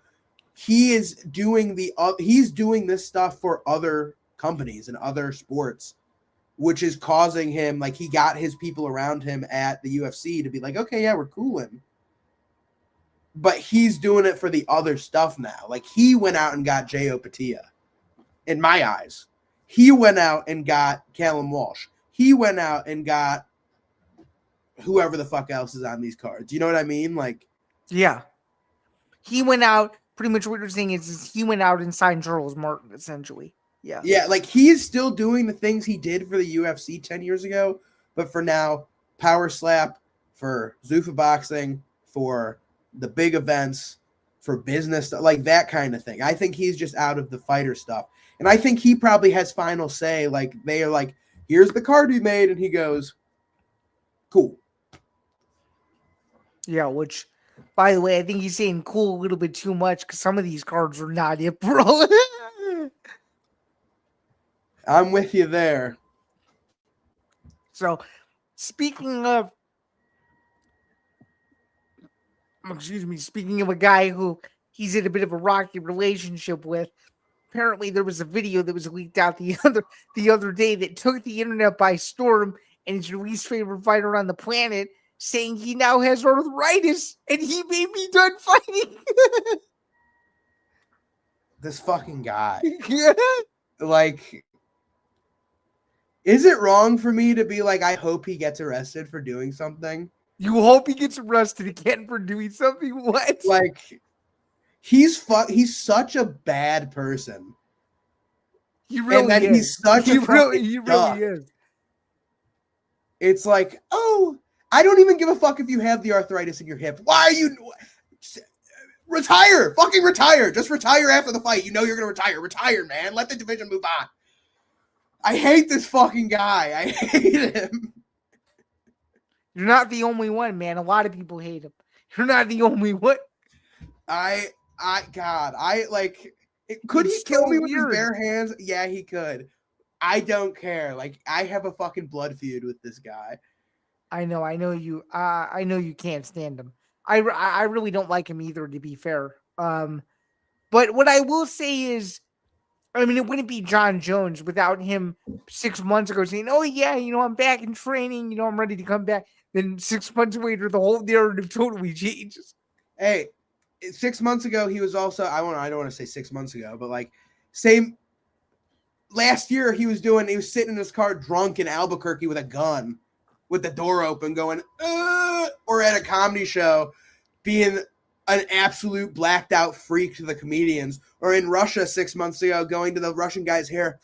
he's doing this stuff for other companies and other sports, which is causing him, like he got his people around him at the UFC to be like, okay, yeah, we're cooling. but he's doing it for the other stuff now. Like, he went out and got J.O. Patia, in my eyes. He went out and got Callum Walsh. He went out and got whoever the fuck else is on these cards. You know what I mean? Like, yeah. He went out, pretty much what you're saying is he went out and signed Charles Martin, essentially. Yeah. Yeah, like, he's still doing the things he did for the UFC 10 years ago, but for now, Power Slap, for Zuffa Boxing, for the big events, for business, like that kind of thing. I think he's just out of the fighter stuff. And I think he probably has final say. Like, they are like, here's the card we made, and he goes, cool. Yeah, which, by the way, I think he's saying cool a little bit too much because some of these cards are not it, bro. I'm with you there. So, speaking of a guy who he's in a bit of a rocky relationship with, apparently there was a video that was leaked out the other day that took the internet by storm, and his least favorite fighter on the planet saying he now has arthritis and he may be done fighting. This fucking guy. Like, is it wrong for me to be like, I hope he gets arrested for doing something? You hope he gets arrested again for doing something? What? Like, he's such a bad person. He really is. He's such he a really duck. is. It's like, oh, I don't even give a fuck if you have the arthritis in your hip. Why are you retire? Fucking retire. Just retire after the fight. You know you're gonna retire. Retire, man. Let the division move on. I hate this fucking guy. I hate him. You're not the only one, man. A lot of people hate him. You're not the only one. Could he kill me with his bare hands? Yeah, he could. I don't care. Like, I have a fucking blood feud with this guy. I know you. I know you can't stand him. I really don't like him either, to be fair. But what I will say is, I mean, it wouldn't be John Jones without him 6 months ago saying, "Oh yeah, I'm back in training. I'm ready to come back." Then 6 months later, the whole narrative totally changes. Hey, 6 months ago, he was also, I don't want to say 6 months ago, but like, same. Last year, he was sitting in his car drunk in Albuquerque with a gun, with the door open, going, or at a comedy show, being an absolute blacked out freak to the comedians, or in Russia 6 months ago, going to the Russian guy's hair.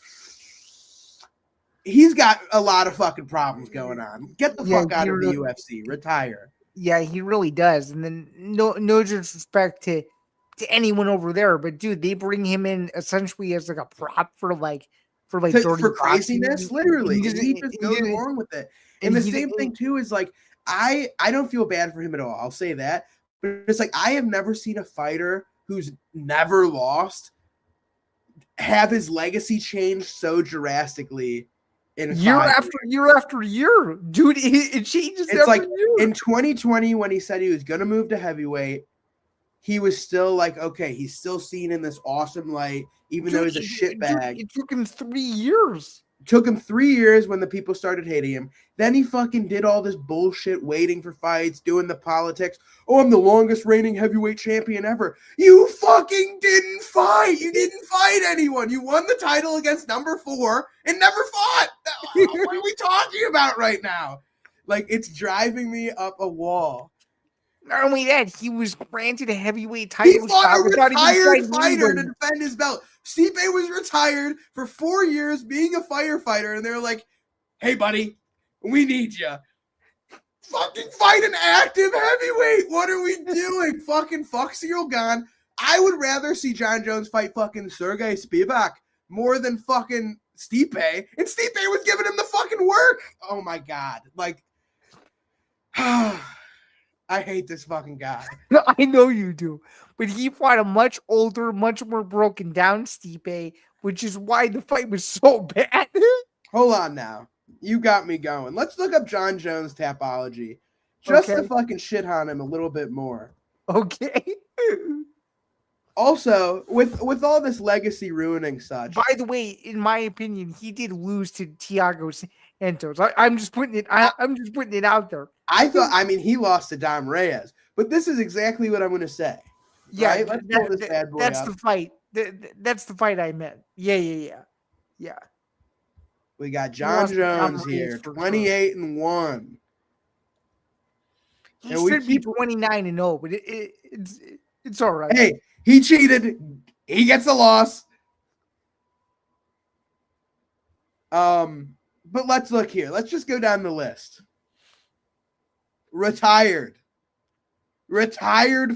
He's got a lot of fucking problems going on. Get the fuck out of the UFC. Retire. Yeah, he really does. And then no disrespect to anyone over there, but dude, they bring him in essentially as like a prop for craziness, literally. He just goes along with it. And the same thing too is like, I don't feel bad for him at all. I'll say that. But it's like, I have never seen a fighter who's never lost have his legacy change so drastically in year after year. Dude, it changes. It's like year. In 2020, when he said he was going to move to heavyweight, he was still like, okay, he's still seen in this awesome light, even though he's a shitbag. It took him 3 years. Took him 3 years when the people started hating him. Then he fucking did all this bullshit, waiting for fights, doing the politics. Oh, I'm the longest reigning heavyweight champion ever. You fucking didn't fight. You didn't fight anyone. You won the title against number 4 and never fought. What are we talking about right now? Like, it's driving me up a wall. Not only that, he was granted a heavyweight title. He fought a retired fighter to defend his belt. Stipe was retired for 4 years being a firefighter, and they're like, hey, buddy, we need you. Fucking fight an active heavyweight. What are we doing? Fucking fuck Cyril Gane. I would rather see John Jones fight fucking Sergey Spivak more than fucking Stipe. And Stipe was giving him the fucking work. Oh, my God. Like, I hate this fucking guy. I know you do. But he fought a much older, much more broken down Stipe, which is why the fight was so bad. Hold on now. You got me going. Let's look up John Jones' Tapology. Just to fucking shit on him a little bit more. Okay. Also, with all this legacy ruining such. By the way, in my opinion, he did lose to Thiago Santos. I'm just putting it out there. I mean, he lost to Dom Reyes. But this is exactly what I'm going to say. Yeah, right? Let's pull this bad boy that's up. the fight. That's the fight I meant. Yeah. We got John Jones here, 28-1. He should be 29-0, but it's all right. Hey, he cheated. He gets a loss. But let's look here. Let's just go down the list. Retired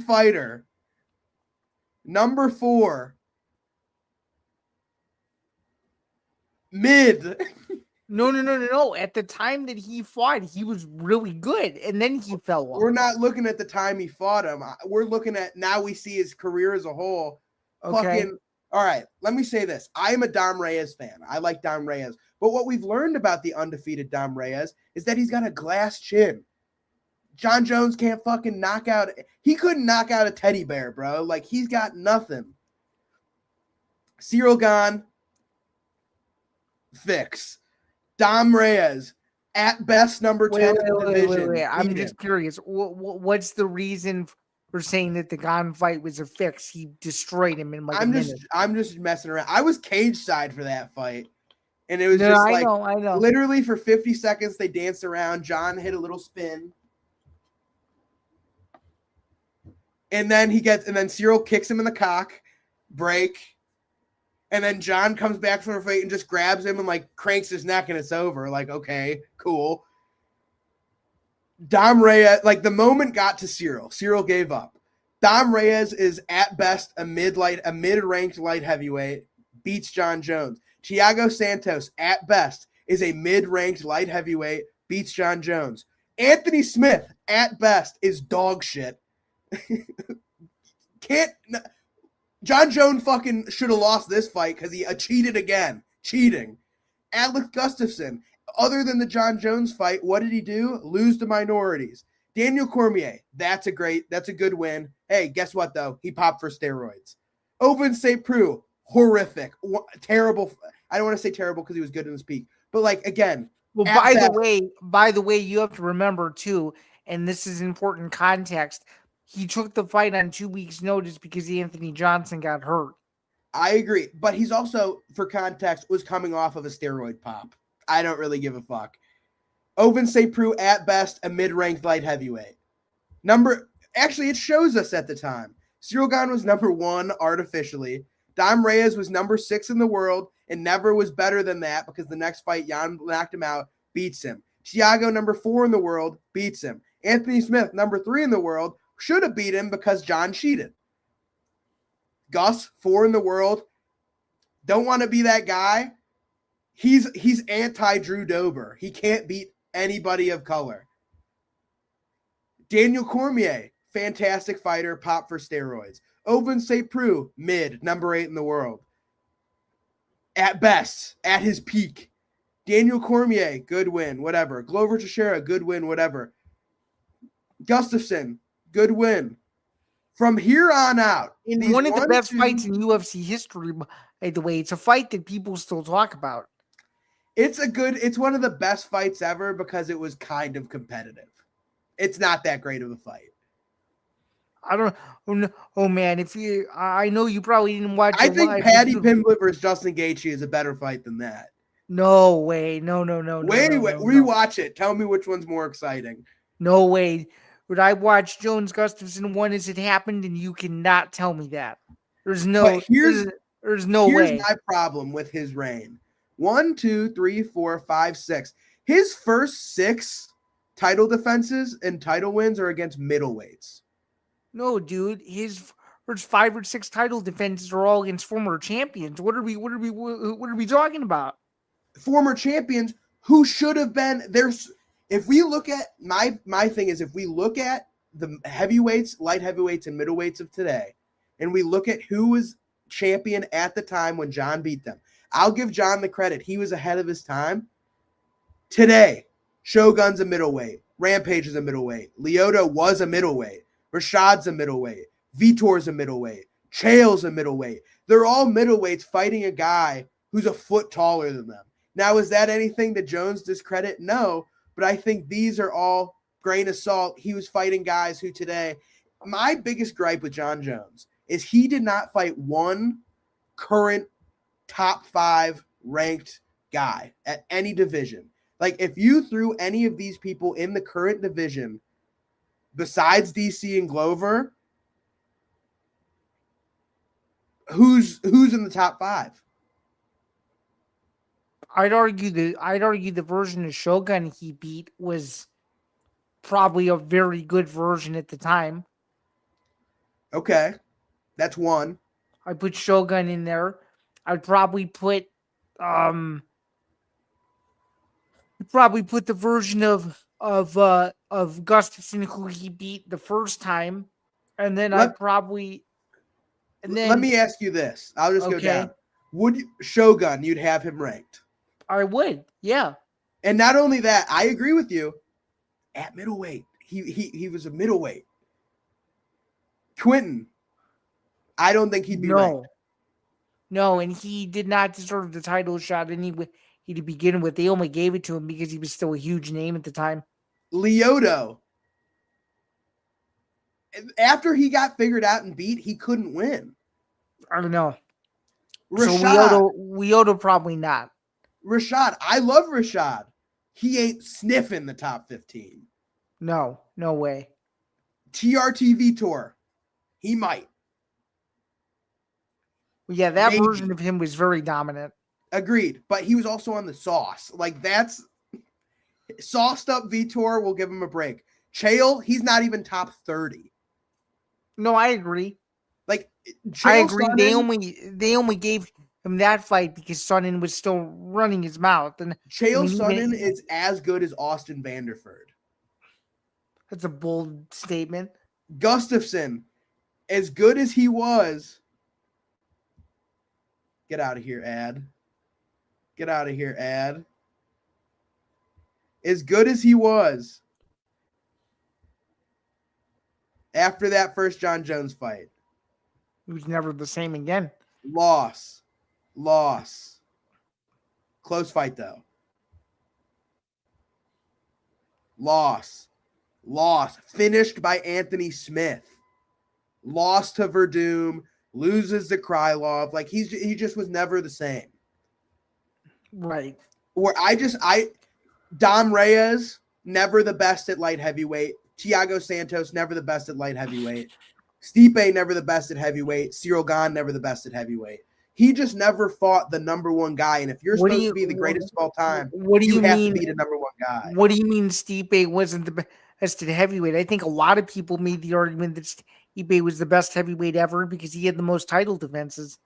fighter. Number 4. Mid. No. At the time that he fought, he was really good, and then he fell off. We're not looking at the time he fought him. We're looking at now we see his career as a whole. Okay. All right, let me say this. I am a Dom Reyes fan. I like Dom Reyes. But what we've learned about the undefeated Dom Reyes is that he's got a glass chin. John Jones can't fucking knock out. He couldn't knock out a teddy bear, bro. Like, he's got nothing. Cyril Gane, fix. Dom Reyes, at best, number 10 in the division. Wait. I'm just curious. What's the reason for saying that the Gane fight was a fix? He destroyed him in like a minute. I'm just messing around. I was cage side for that fight. And it was I know. Literally for 50 seconds, they danced around. John hit a little spin. And then Cyril kicks him in the cock, break. And then John comes back from the fight and just grabs him and like cranks his neck and it's over. Like, okay, cool. Dom Reyes, like the moment got to Cyril. Cyril gave up. Dom Reyes is at best a mid-ranked light heavyweight, beats John Jones. Thiago Santos, at best, is a mid-ranked light heavyweight, beats John Jones. Anthony Smith, at best, is dog shit. John Jones fucking should have lost this fight because he cheated again. Cheating. Alex Gustafsson, other than the John Jones fight, what did he do? Lose to minorities. Daniel Cormier, that's a good win. Hey, guess what, though? He popped for steroids. Ovince St. Preux, horrific. Terrible. I don't want to say terrible because he was good in his peak. But, like, again. Well, by the way, you have to remember, too, and this is important context, he took the fight on 2 weeks' notice because Anthony Johnson got hurt. I agree. But he's also, for context, was coming off of a steroid pop. I don't really give a fuck. Ovince St. Preux, at best, a mid-ranked light heavyweight. Actually, it shows us at the time. Cyril Gane was number 1 artificially. Dom Reyes was number 6 in the world and never was better than that because the next fight, Jan knocked him out, beats him. Thiago, number 4 in the world, beats him. Anthony Smith, number 3 in the world, should have beat him because John cheated. Gus, 4 in the world, don't want to be that guy. He's anti-Drew Dober. He can't beat anybody of color. Daniel Cormier, fantastic fighter, pop for steroids. Ovince St. Preux, mid, number 8 in the world. At best, at his peak. Daniel Cormier, good win, whatever. Glover Teixeira, good win, whatever. Gustafsson, good win. From here on out. In one of the best fights in UFC history, by the way, it's a fight that people still talk about. It's one of the best fights ever because it was kind of competitive. It's not that great of a fight. I don't. Oh man, I know you probably didn't watch. I think Paddy Pimblett versus Justin Gaethje is a better fight than that. No way. No. Wait. Rewatch it. Tell me which one's more exciting. No way. Would I watch Jones Gustafsson one as it happened, and you cannot tell me that. There's no way. Here's my problem with his reign. 1, 2, 3, 4, 5, 6. His first 6 title defenses and title wins are against middleweights. No, dude. His first 5 or 6 title defenses are all against former champions. What are we talking about? Former champions who should have been there's. If we look at my thing is if we look at the heavyweights, light heavyweights, and middleweights of today, and we look at who was champion at the time when John beat them, I'll give John the credit. He was ahead of his time. Today, Shogun's a middleweight. Rampage is a middleweight. Lyoto was a middleweight. Rashad's a middleweight. Vitor's a middleweight. Chael's a middleweight. They're all middleweights fighting a guy who's a foot taller than them. Now, is that anything that Jones discredit? No. But I think these are all grain of salt, he was fighting guys who today, my biggest gripe with Jon Jones is he did not fight one current top 5 ranked guy at any division. Like, if you threw any of these people in the current division besides DC and Glover, who's in the top 5? I'd argue the version of Shogun he beat was probably a very good version at the time. Okay. That's one. I put Shogun in there. I'd probably put the version of Gustafsson who he beat the first time, and then let me ask you this. I'll just go down. Would Shogun, you'd have him ranked? I would, yeah. And not only that, I agree with you. At middleweight, he was a middleweight. Quinton, I don't think he'd be ranked. No, and he did not deserve the title shot anyway. To begin with, they only gave it to him because he was still a huge name at the time. Lyoto, after he got figured out and beat, he couldn't win. I don't know. Rashad, so Lyoto probably not. Rashad, I love Rashad. He ain't sniffing the top 15. No way. TRT Vitor, he might. Yeah, that version of him was very dominant. Agreed, but he was also on the sauce. Like, that's sauced up Vitor will give him a break. Chael, he's not even top 30. No, I agree. Like, Chael, I agree. Sonnen, they only gave him that fight because Sonnen was still running his mouth. And Chael Sonnen is as good as Austin Vanderford. That's a bold statement. Gustafsson, as good as he was. Get out of here, ad. Get out of here, ad. As good as he was after that first Jon Jones fight, he was never the same again. Loss. Close fight, though. Loss. Finished by Anthony Smith. Lost to Verdum. Loses to Krylov. Like, he just was never the same. Right. Where Dom Reyes, never the best at light heavyweight. Thiago Santos, never the best at light heavyweight. Stipe, never the best at heavyweight. Cyril Gane, never the best at heavyweight. He just never fought the number one guy. And if you're supposed to be the greatest of all time, you have to be the number one guy. What do you mean Stipe wasn't the best at heavyweight? I think a lot of people made the argument that Stipe was the best heavyweight ever because he had the most title defenses.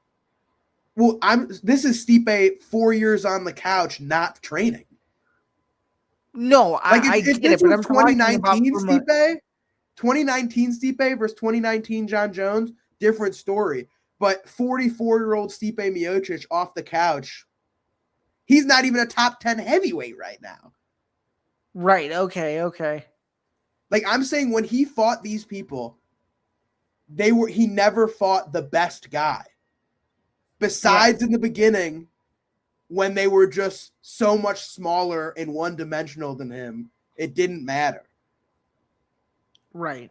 Well, this is Stipe 4 years on the couch, not training. No, I get it, but I'm 2019 Stipe, 2019 Stipe versus 2019 Jon Jones, different story. But 44-year-old Stipe Miocic off the couch, he's not even a top 10 heavyweight right now. Right, okay. Like, I'm saying when he fought these people, he never fought the best guy. Besides in the beginning, when they were just so much smaller and one-dimensional than him, it didn't matter. Right.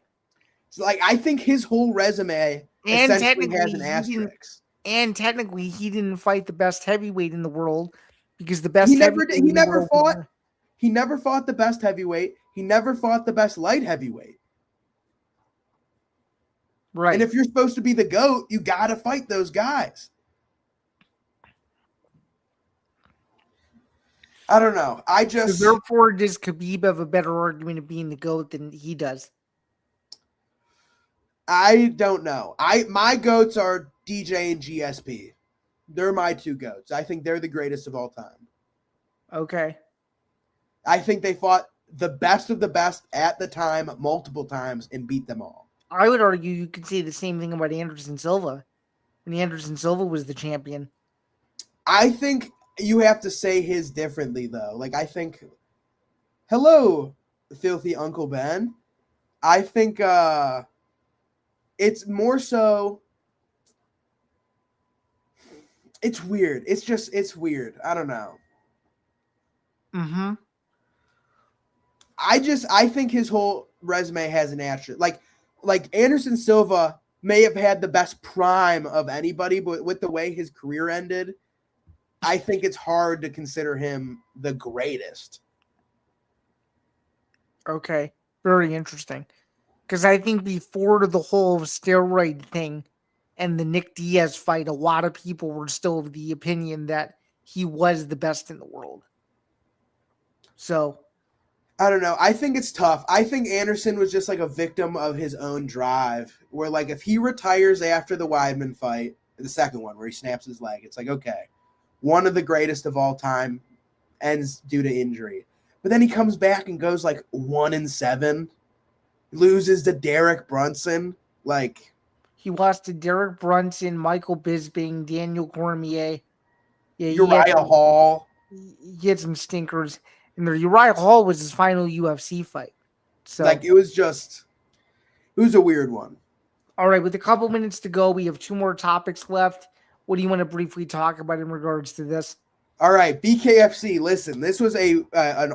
So, like, I think his whole resume essentially has an asterisk. And technically, he didn't fight the best heavyweight in the world because the best he never fought the best heavyweight. He never fought the best light heavyweight. Right. And if you're supposed to be the GOAT, you got to fight those guys. I don't know. So therefore, does Khabib have a better argument of being the GOAT than he does? I don't know. My GOATs are DJ and GSP. They're my two GOATs. I think they're the greatest of all time. Okay. I think they fought the best of the best at the time multiple times and beat them all. I would argue you could say the same thing about Anderson Silva. And Anderson Silva was the champion. I think you have to say his differently, though. Like, I think, hello, filthy Uncle Ben. I think it's more so, it's weird. It's weird. I don't know. Mm-hmm. I think his whole resume has an asterisk. Like Anderson Silva may have had the best prime of anybody, but with the way his career ended, I think it's hard to consider him the greatest. Okay, very interesting. Because I think before the whole steroid thing and the Nick Diaz fight, a lot of people were still of the opinion that he was the best in the world. So I don't know. I think it's tough. I think Anderson was just like a victim of his own drive, where like if he retires after the Weidman fight, the second one where he snaps his leg, it's like, okay, one of the greatest of all time ends due to injury. But then he comes back and goes like 1-7, loses to Derek Brunson. Like, he lost to Derek Brunson, Michael Bisping, Daniel Cormier. Yeah, Uriah Hall. He had some stinkers. And the Uriah Hall was his final UFC fight. So like it was a weird one. All right, with a couple minutes to go, we have 2 more topics left. What do you want to briefly talk about in regards to this? All right, BKFC. Listen, this was an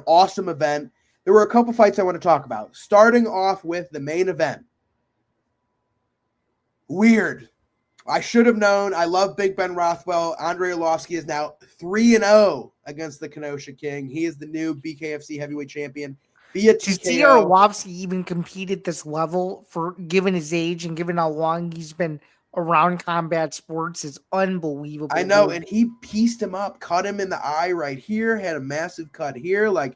awesome event. There were a couple fights I want to talk about. Starting off with the main event. Weird. I should have known. I love Big Ben Rothwell. Andrei Arlovski is now 3-0 against the Kenosha King. He is the new BKFC heavyweight champion via TKO. To see Arlovski even compete at this level, for given his age and given how long he's been around combat sports, is unbelievable. I know, and he pieced him up, cut him in the eye right here, had a massive cut here. Like,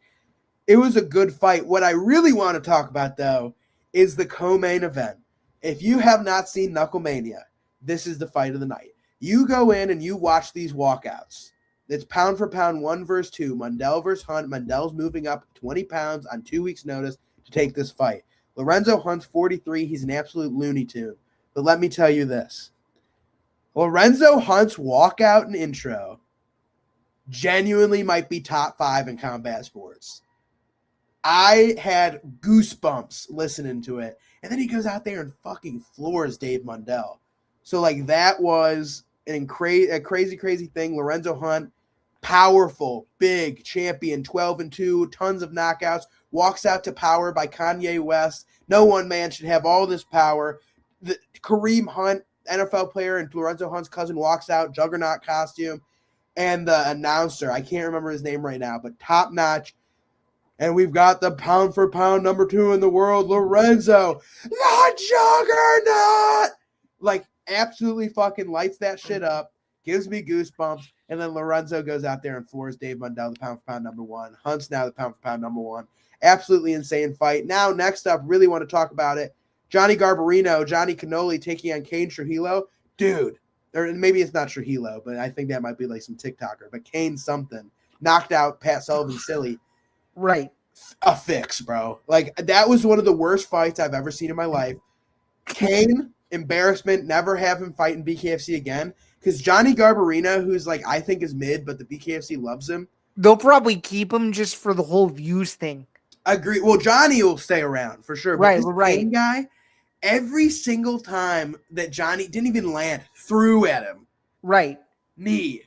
it was a good fight. What I really want to talk about, though, is the co-main event. If you have not seen Knucklemania, this is the fight of the night. You go in and you watch these walkouts. It's pound for pound, 1 versus 2. Mundell versus Hunt. Mundell's moving up 20 pounds on 2 weeks' notice to take this fight. Lorenzo Hunt's 43. He's an absolute Looney Tune. But let me tell you this. Lorenzo Hunt's walkout and intro genuinely might be top 5 in combat sports. I had goosebumps listening to it. And then he goes out there and fucking floors Dave Mundell. So, like, that was a crazy, crazy thing. Lorenzo Hunt, powerful, big champion, 12-2, tons of knockouts, walks out to power by Kanye West. No one man should have all this power. Kareem Hunt, NFL player, and Lorenzo Hunt's cousin walks out, juggernaut costume. And the announcer, I can't remember his name right now, but top notch. And we've got the pound for pound number 2 in the world, Lorenzo, the juggernaut. Like, absolutely fucking lights that shit up, gives me goosebumps, and then Lorenzo goes out there and floors Dave Mundell, the pound for pound number 1. Hunt's now the pound for pound number 1. Absolutely insane fight. Now, next up, really want to talk about it. Johnny Garbarino, Johnny Cannoli taking on Kane Trujillo. Dude, or maybe it's not Trujillo, but I think that might be like some TikToker, but Kane something. Knocked out Pat Sullivan silly. Right. A fix, bro. Like, that was one of the worst fights I've ever seen in my life. Kane, embarrassment, never have him fight in BKFC again. Because Johnny Garbarino, who's like, I think is mid, but the BKFC loves him. They'll probably keep him just for the whole views thing. Agree. Well, Johnny will stay around for sure. Right, but this right. Kane guy, every single time that Johnny didn't even land, threw at him. Right. Knee.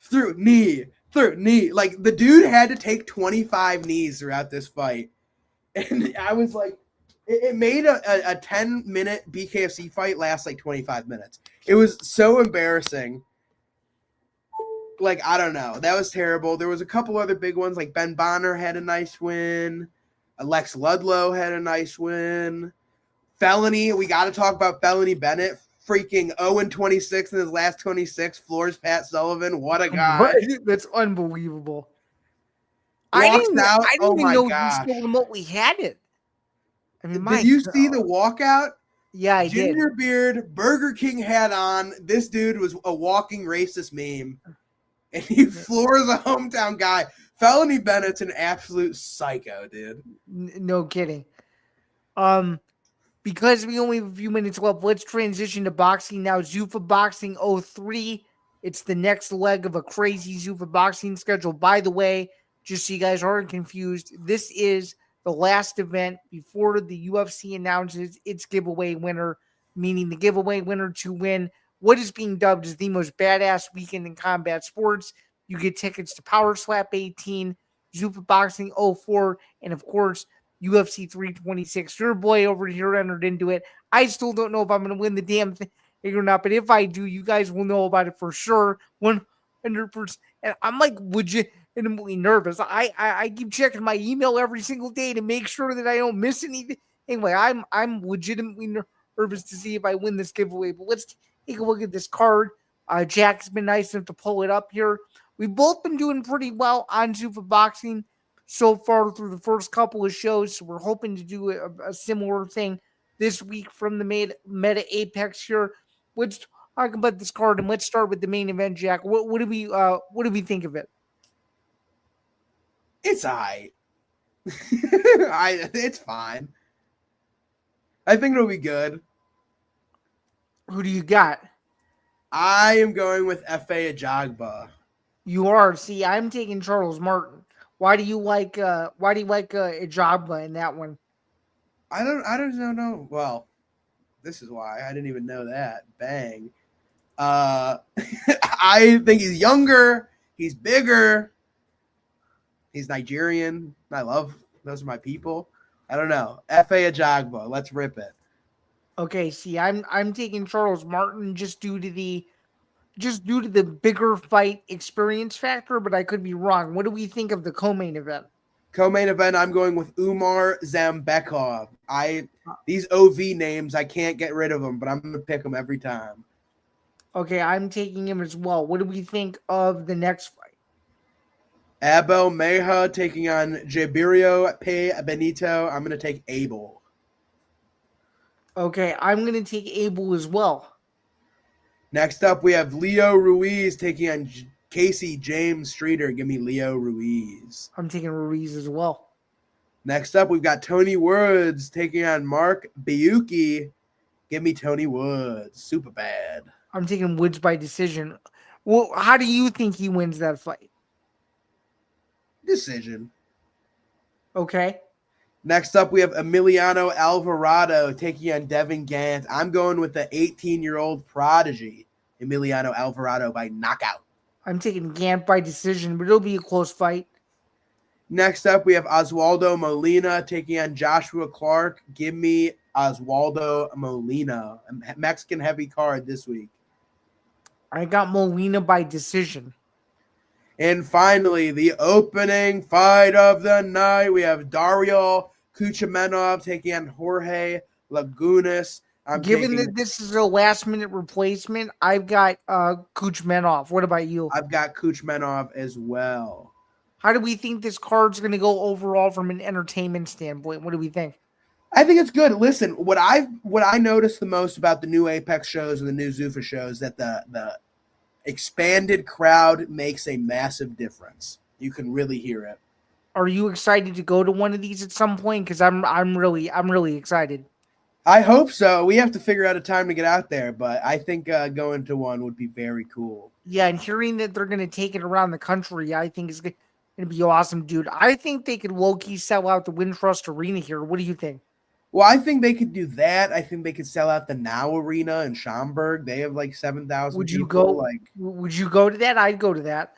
Through knee. Through knee. Like, the dude had to take 25 knees throughout this fight. And I was like, it made a 10-minute BKFC fight last like 25 minutes. It was so embarrassing. Like, I don't know. That was terrible. There was a couple other big ones, like Ben Bonner had a nice win. Lex Ludlow had a nice win. Felony, we got to talk about Felony Bennett. Freaking 0-26 in his last 26, floors Pat Sullivan. What a guy. That's unbelievable. Walks I didn't out. even know gosh. he still remotely had it. I mean, Did you see the walkout? Yeah, I did. Ginger beard, Burger King hat on. This dude was a walking racist meme. And he floors a hometown guy. Felony Bennett's an absolute psycho, dude. No kidding. Because we only have a few minutes left, let's transition to boxing now. Zuffa Boxing 03. It's the next leg of a crazy Zuffa Boxing schedule. By the way, just so you guys aren't confused, this is the last event before the UFC announces its giveaway winner, meaning the giveaway winner to win what is being dubbed as the most badass weekend in combat sports. You get tickets to Power Slap 18, Zuffa Boxing 04, and of course, UFC 326. Your boy over here entered into it. I still don't know if I'm going to win the damn thing or not, but if I do, you guys will know about it for sure. 100%. And I'm like legitimately nervous. I keep checking my email every single day to make sure that I don't miss anything. Anyway, I'm legitimately nervous to see if I win this giveaway. But let's take a look at this card. Jack's been nice enough to pull it up here. We've both been doing pretty well on Zuffa Boxing so far through the first couple of shows. So we're hoping to do a similar thing this week from the Meta Apex here. Let's talk about this card, and let's start with the main event, Jack. What do we think of it? It's all right. It's fine. I think it'll be good. Who do you got? I am going with Efe Ajagba. You are. See, I'm taking Charles Martin. Why do you like Ajagba in that one? I don't know. Well, this is why. I didn't even know that. Bang. I think he's younger. He's bigger. He's Nigerian. Those are my people. I don't know. Efe Ajagba. Let's rip it. Okay, see, I'm taking Charles Martin just due to the bigger fight experience factor, but I could be wrong. What do we think of the co-main event? Co-main event, I'm going with Umar Zambekov. These OV names, I can't get rid of them, but I'm going to pick them every time. Okay, I'm taking him as well. What do we think of the next fight? Abel Meja taking on Jabirio P. Benito. I'm going to take Abel. Okay, I'm going to take Abel as well. Next up, we have Leo Ruiz taking on Casey James Streeter. Give me Leo Ruiz. I'm taking Ruiz as well. Next up, we've got Tony Woods taking on Mark Biuki. Give me Tony Woods. Super bad. I'm taking Woods by decision. Well, how do you think he wins that fight? Decision. Okay. Next up, we have Emiliano Alvarado taking on Devin Gant. I'm going with the 18-year-old prodigy, Emiliano Alvarado, by knockout. I'm taking Gant by decision, but it'll be a close fight. Next up, we have Oswaldo Molina taking on Joshua Clark. Give me Oswaldo Molina. A Mexican heavy card this week. I got Molina by decision. And finally, the opening fight of the night. We have Dario Kuchermenov taking on Jorge Lagunas. Given that this is a last-minute replacement, I've got Kuchermenov. What about you? I've got Kuchermenov as well. How do we think this card's going to go overall from an entertainment standpoint? What do we think? I think it's good. Listen, what I noticed the most about the new Apex shows and the new Zuffa shows that the expanded crowd makes a massive difference. You can really hear it. Are you excited to go to one of these at some point? Because I'm really excited. I hope so. We have to figure out a time to get out there, but I think going to one would be very cool. Yeah, and hearing that they're going to take it around the country, I think is going to be awesome, dude. I think they could low-key sell out the Wintrust Arena here. What do you think? Well, I think they could do that. I think they could sell out the Now Arena in Schaumburg. They have like 7,000 Would you people. go? Would you go to that? I'd go to that.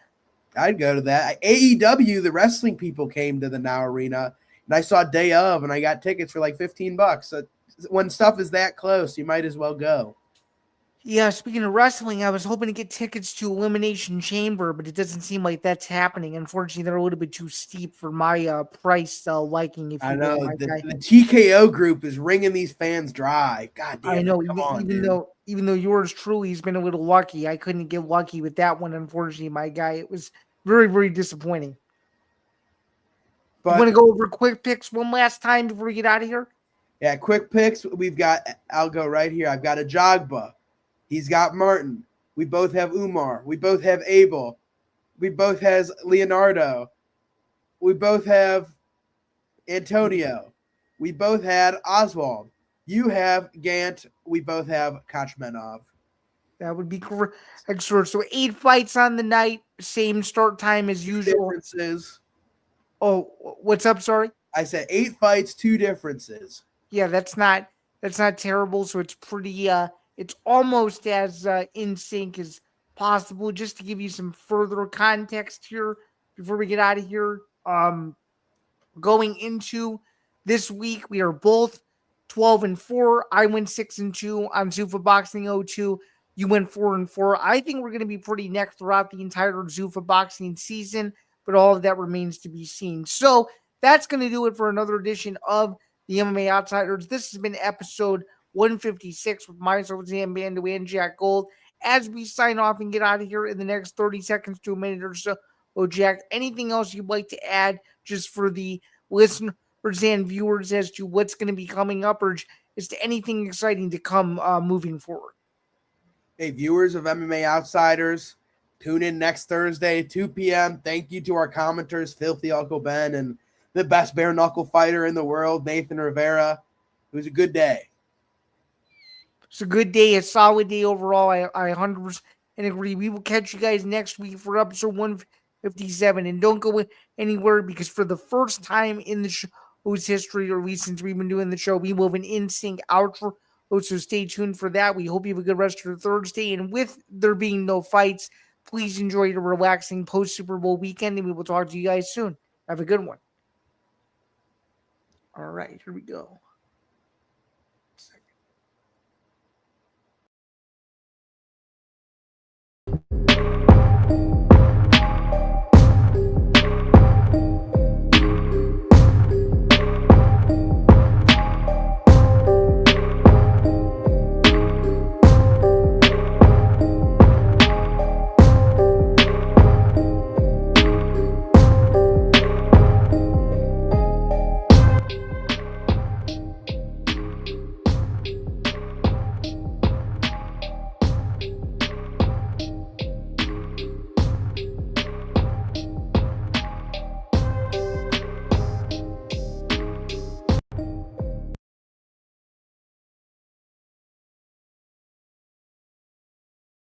I'd go to that. AEW, the wrestling people came to the Now Arena, and I saw Day of, and I got tickets for like $15. So when stuff is that close, you might as well go. Yeah, speaking of wrestling, I was hoping to get tickets to Elimination Chamber, but it doesn't seem like that's happening. Unfortunately, they're a little bit too steep for my price liking. If you I know will, the TKO group is wringing these fans dry. God damn! I know. Even though yours truly has been a little lucky, I couldn't get lucky with that one. Unfortunately, my guy, it was very, very disappointing. But you want to go over quick picks one last time before we get out of here? Yeah, quick picks. I'll go right here. I've got Ajagba. He's got Martin. We both have Umar. We both have Abel. We both has Leonardo. We both have Antonio. We both had Oswald. You have Gant. We both have Kuchermenov. That would be correct. So 8 fights on the night. Same start time as usual. Differences. Oh, what's up? Sorry. I said 8 fights, 2 differences. Yeah, that's not terrible. So it's pretty. It's almost as in sync as possible. Just to give you some further context here before we get out of here, Going into this week, we are both 12-4. I went 6-2 on Zuffa Boxing 02. You went 4-4. I think we're going to be pretty neck throughout the entire Zuffa Boxing season, but all of that remains to be seen. So that's going to do it for another edition of the MMA Outsiders. This has been episode 156 with myself, Zain, Bando, and Jack Gold. As we sign off and get out of here in the next 30 seconds to a minute or so, Jack, anything else you'd like to add just for the listeners and viewers as to what's going to be coming up, or is there anything exciting to come moving forward? Hey, viewers of MMA Outsiders, tune in next Thursday, 2 p.m. Thank you to our commenters, Filthy Uncle Ben, and the best bare knuckle fighter in the world, Nathan Rivera. It was a good day. It's a good day, a solid day overall. I 100% agree. We will catch you guys next week for episode 157. And don't go anywhere, because for the first time in the show's history, or at least since we've been doing the show, we will have an in-sync outro. So stay tuned for that. We hope you have a good rest of your Thursday. And with there being no fights, please enjoy the relaxing post-Super Bowl weekend. And we will talk to you guys soon. Have a good one. All right, here we go.